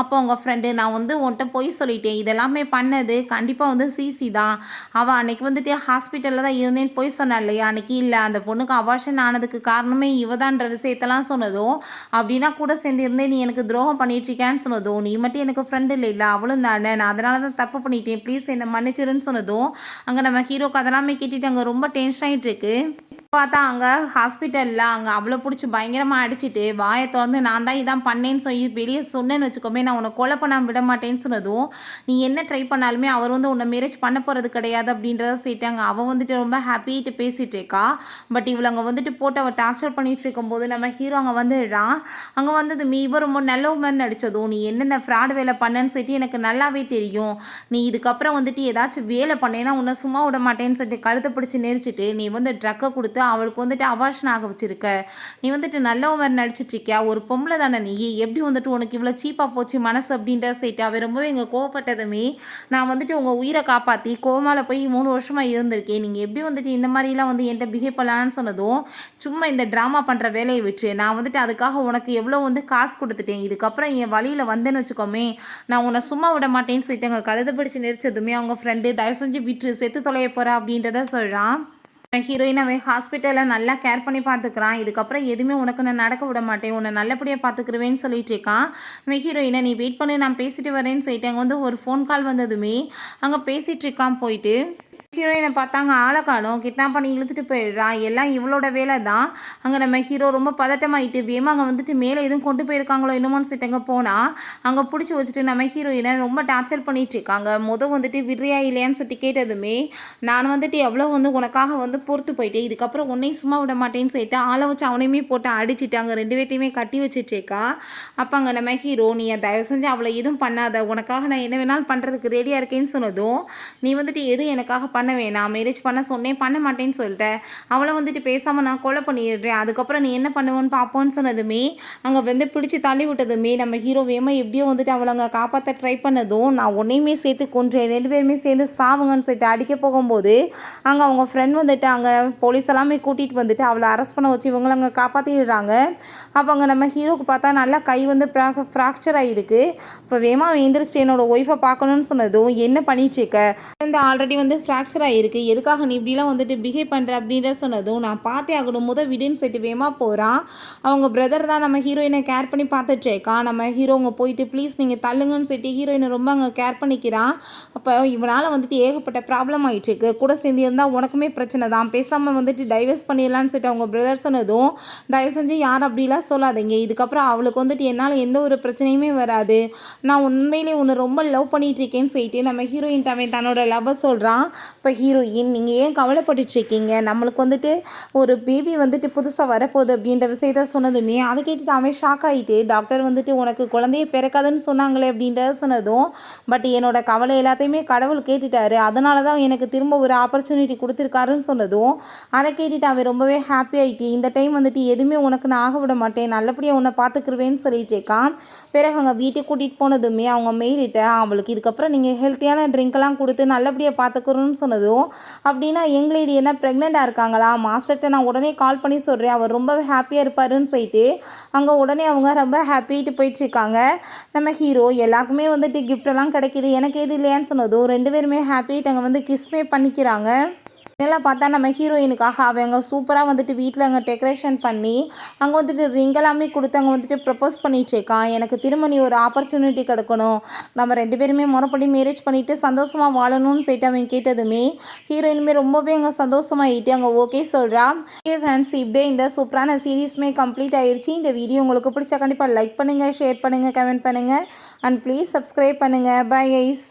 அப்போ அவங்க ஃப்ரெண்டு நான் வந்து உன்கிட்ட போய் சொல்லிட்டேன், இதெல்லாமே பண்ணது கண்டிப்பாக வந்து சிசி தான், அவள் அன்னைக்கு வந்துட்டு ஹாஸ்பிட்டலில் தான் இருந்தேன்னு போய் சொன்னா இல்லையா, அன்றைக்கி இல்லை அந்த பொண்ணுக்கு அபார்ஷன் ஆனதுக்கு காரணமே இவதான்ற விஷயத்தெல்லாம் சொன்னதும் அப்படின்னா கூட சேர்ந்து இருந்தே நீ எனக்கு துரோகம் பண்ணிட்டு இருக்கேன்னு சொன்னதும் நீ மட்டும் எனக்கு ஃப்ரெண்டு இல்லை அவளும் தானே, நான் அதனால தான் தப்பு பண்ணிட்டேன் ப்ளீஸ் என்னை மன்னிச்சிருன்னு சொன்னதும் அங்கே நம்ம ஹீரோக்கு அதெல்லாமே கேட்டுட்டு அங்கே ரொம்ப டென்ஷன் ஆகிட்டு இருக்கு. பார்த்தா அங்கே ஹாஸ்பிட்டலில் அங்கே அவ்வளோ பிடிச்சி பயங்கரமாக அடிச்சுட்டு வாயை திறந்து நான் தான் இதான் பண்ணேன்னு சொல்லி வெளியே சொன்னேன்னு வச்சுக்கோமே, நான் உன்னை கொலை பண்ணாமல் விட மாட்டேன்னு சொன்னதும், நீ என்ன ட்ரை பண்ணாலுமே அவர் வந்து உன்னை மேரேஜ் பண்ண போகிறது கிடையாது அப்படின்றத சொல்லிட்டாங்க. அவள் வந்துட்டு ரொம்ப ஹாப்பிட்டு பேசிகிட்டு இருக்கா. பட் இவளை அங்கே வந்துட்டு போட்டு அவள் டார்ச்சர் பண்ணிட்டு இருக்கும்போது நம்ம ஹீரோ அங்கே வந்துடுறான். அங்கே வந்ததுமே இவர் ரொம்ப நல்லவங்கன்னு நடித்ததும், நீ என்னென்ன ஃப்ராட் வேலை பண்ணேன்னு சொல்லிட்டு எனக்கு நல்லாவே தெரியும். நீ இதுக்கப்புறம் வந்துட்டு ஏதாச்சும் வேலை பண்ணேன்னா உன்னை சும்மா விட மாட்டேன்னு சொல்லிட்டு கழுத்தை பிடிச்சி நெரிச்சிட்டு நீ வந்து ட்ரக்கை கொடுத்து அவளுக்கு வந்துட்டு அபார்ஷன் ஆக வச்சிருக்க. நீ வந்துட்டு நல்ல மாதிரி நடிச்சிட்டு இருக்கியா, ஒரு பொம்பளை தானே நீ, எப்படி வந்துட்டு உனக்கு இவ்வளோ சீப்பாக போச்சு மனசு அப்படின்ற சைட்டு அவன் ரொம்பவே இங்கே கோவப்பட்டதுமே, நான் வந்துட்டு உங்கள் உயிரை காப்பாற்றி கோமாவில் போய் 3 வருஷமாக இருந்திருக்கேன், நீங்கள் எப்படி வந்துட்டு இந்த மாதிரிலாம் வந்து என்கிட்ட பிஹேவ் பண்ணலான்னு சொன்னதும், சும்மா இந்த ட்ராமா பண்ணுற வேலையை விட்டு நான் வந்துட்டு அதுக்காக உனக்கு எவ்வளோ வந்து காசு கொடுத்துட்டேன், இதுக்கப்புறம் என் வழியில் வந்தேன்னு வச்சுக்கோமே நான் உன்னை சும்மா விட மாட்டேன்னு சொல்லிட்டு அங்கே கழுத பிடிச்சி நெரிச்சதுமே அவங்க ஃப்ரெண்டு தயவு செஞ்சு விட்டு செத்து தொலைய போகிறா அப்படின்றத சொல்கிறான். ஹீரோயின் அவன் ஹாஸ்பிட்டலில் நல்லா கேர் பண்ணி பார்த்துக்கிறான். இதுக்கப்புறம் எதுவுமே உனக்கு நான் நடக்க விட மாட்டேன், உன்னை நல்லபடியாக பார்த்துக்குருவேன்னு சொல்லிட்டு இருக்கான். அவன் ஹீரோயினை நீ வெயிட் பண்ணி நான் பேசிட்டு வரேன்னு சொல்லிட்டு அங்கே வந்து ஒரு ஃபோன் கால் வந்ததுமே அங்கே பேசிகிட்டு இருக்கான் போயிட்டு. ஹீரோயினை பார்த்தாங்க ஆளை காணும், கிட்னாப் பண்ணி இழுத்துட்டு போயிடுறான். எல்லாம் இவளோட வேலை தான். அங்கே நம்ம ஹீரோ ரொம்ப பதட்டமாயிட்டு வேமா அங்கே வந்துட்டு மேலே எதுவும் கொண்டு போயிருக்காங்களோ என்னமோன்னு சொல்லிட்டு போனால் அங்கே பிடிச்சி வச்சுட்டு நம்ம ஹீரோயினை ரொம்ப டார்ச்சர் பண்ணிட்டு இருக்காங்க. வந்துட்டு விடுறியா இல்லையான்னு சொல்லிட்டு கேட்டதுமே, நான் வந்துட்டு எவ்வளோ வந்து உனக்காக வந்து பொறுத்து போயிட்டு இதுக்கப்புறம் உன்னையும் சும்மா விட மாட்டேன்னு சொல்லிட்டு ஆளை வச்சு அவனையுமே போட்டு அடிச்சுட்டு அங்கே 2 பேர்த்தையுமே கட்டி வச்சுட்ருக்கா. அப்போ அங்கே நம்ம ஹீரோ நீ தயவு செஞ்சு அவளை எதுவும் பண்ணாத, உனக்காக நான் என்ன வேணாலும் பண்ணுறதுக்கு ரெடியாக இருக்கேன்னு சொன்னதும், நீ வந்துட்டு எதுவும் எனக்காக பண்ண வேணாம், மேரேஜ் பண்ண சொன்னேன் பண்ண மாட்டேன்னு சொல்லிட்டேன், அவளை வந்துட்டு பேசாமல் நான் கொலை பண்ணிடுறேன், அதுக்கப்புறம் நீ என்ன பண்ணுவோன்னு பார்ப்போன்னு சொன்னதுமே அங்கே வந்து பிடிச்சி தள்ளி விட்டதுமே நம்ம ஹீரோ வேமா எப்படியோ வந்துட்டு அவளை அங்கே காப்பாற்ற ட்ரை பண்ணதும், நான் உன்னையுமே சேர்த்து கொன்றேன், 2 பேருமே சேர்ந்து சாவுங்கன்னு சொல்லிட்டு அடிக்க போகும்போது அங்கே அவங்க ஃப்ரெண்ட் வந்துட்டு அங்கே போலீஸ் எல்லாமே கூட்டிகிட்டு வந்துட்டு அவளை அரெஸ்ட் பண்ண வச்சு இவங்களை அங்கே காப்பாற்றிடுறாங்க. அப்போ அங்கே நம்ம ஹீரோக்கு பார்த்தா நல்லா கை வந்து ஃப்ராக்சர் ஆகிருக்கு. இப்போ வேமா எந்திரிச்சிட்டு என்னோட ஒய்ஃபை பார்க்கணுன்னு சொன்னதும் என்ன பண்ணிட்டுருக்க, இந்த ஆல்ரெடி வந்து ஃப்ராக்சர் ஆகிருக்கு, எதுக்காக நீ இப்படிலாம் வந்துட்டு பிஹேவ் பண்ணுற அப்படின்ற சொன்னதும், நான் பார்த்தே ஆகணும் விடுன்னு சொல்லிட்டு வேமா போகிறான். அவங்க பிரதர் தான் நம்ம ஹீரோயினை கேர் பண்ணி பார்த்துட்ருக்கான். நம்ம ஹீரோங்க போயிட்டு ப்ளீஸ் நீங்கள் தள்ளுங்கன்னு சொல்லிட்டு ஹீரோயினை ரொம்ப அங்கே கேர் பண்ணிக்கிறான். அப்போ இவனால் வந்துட்டு ஏகப்பட்ட ப்ராப்ளம் ஆகிட்டுருக்கு, கூட சேர்ந்து இருந்தால் உனக்குமே பிரச்சனை தான், பேசாமல் வந்துட்டு டைவர்ஸ் பண்ணிடலான்னு சொல்லிட்டு அவங்க பிரதர் சொன்னதும், தயவு செஞ்சு யார் அப்படிலாம் சொல்லாதீங்க, இதுக்கப்புறம் அவளுக்கு வந்துட்டு என்னால் எந்த ஒரு பிரச்சனையுமே வராது, நான் உண்மையிலே உன்னை ரொம்ப லவ் பண்ணிட்டு இருக்கேன்னு சொல்லிட்டு நம்ம ஹீரோயின் அவன் தன்னோட லவ்வை சொல்கிறான். இப்போ ஹீரோயின் நீங்கள் ஏன் கவலைப்பட்டுட்ருக்கீங்க, நம்மளுக்கு வந்துட்டு ஒரு பேபி வந்துட்டு புதுசாக வரப்போகுது அப்படின்ற விஷயத்த சொன்னதுமே அதை கேட்டுட்டு அவன் ஷாக் ஆகிட்டு, டாக்டர் வந்துட்டு உனக்கு குழந்தைய பிறக்காதுன்னு சொன்னாங்களே அப்படின்றத சொன்னதும், பட் என்னோட கவலை எல்லாத்தையுமே கடவுள் கேட்டுட்டாரு, அதனால தான் எனக்கு திரும்ப ஒரு ஆப்பர்ச்சுனிட்டி கொடுத்துருக்காருன்னு சொன்னதும் அதை கேட்டுட்டு அவன் ரொம்பவே ஹாப்பி ஆகிட்டு, இந்த டைம் வந்துட்டு எதுவுமே உனக்கு நான் ஆக விட மாட்டேன், நல்லபடியாக உன்னை பார்த்துக்குருவேன்னு சொல்லிட்டு இருக்கான். பிறகு அங்கே வீட்டுக்கு கூட்டிகிட்டு போனதுமே அவங்க மெயிலிட்ட அவளுக்கு இதுக்கப்புறம் நீங்கள் ஹெல்த்தியான ட்ரிங்க்லாம் கொடுத்து நல்லபடியாக பார்த்துக்கணும்னு சொன்னதும், அப்படின்னா லேடி என்ன ப்ரெக்னெண்ட்டாக இருக்காங்களா, மாஸ்டர்கிட்ட நான் உடனே கால் பண்ணி சொல்கிறேன், அவர் ரொம்ப ஹாப்பியாக இருப்பாருன்னு சொல்லிட்டு அங்கே உடனே அவங்க ரொம்ப ஹாப்பிட்டு போயிட்டுருக்காங்க. நம்ம ஹீரோ எல்லாருக்குமே வந்துட்டு கிஃப்டெல்லாம் கிடைக்கிது, எனக்கு எது இல்லையான்னு சொன்னதும் 2 பேருமே ஹாப்பிட்டு அங்கே வந்து கிஸ்மே பண்ணிக்கிறாங்க. இதெல்லாம் பார்த்தா நம்ம ஹீரோயினுக்காக அவங்க சூப்பராக வந்துட்டு வீட்டில் அங்கே டெக்கரேஷன் பண்ணி அங்கே வந்துட்டு ரிங் எல்லாமே கொடுத்து அங்கே வந்துட்டு ப்ரப்போஸ் பண்ணிகிட்ருக்கான். எனக்கு திரும்ப நீ ஒரு ஆப்பர்ச்சுனிட்டி கிடைக்கணும், நம்ம 2 பேருமே முறைப்படி மேரேஜ் பண்ணிவிட்டு சந்தோஷமாக வாழணும்னு சொல்லிட்டு அவன் கேட்டதுமே ஹீரோயினுமே ரொம்பவே அங்கே சந்தோஷமாகிட்டு அங்கே ஓகே சொல்கிறான். ஃப்ரெண்ட்ஸ் இப்படியே இந்த சூப்பரான சீரீஸுமே கம்ப்ளீட் ஆயிடுச்சு. இந்த வீடியோ உங்களுக்கு பிடிச்சா கண்டிப்பாக லைக் பண்ணுங்கள், ஷேர் பண்ணுங்கள், கமெண்ட் பண்ணுங்கள் அண்ட் ப்ளீஸ் சப்ஸ்கிரைப் பண்ணுங்கள். Bye guys.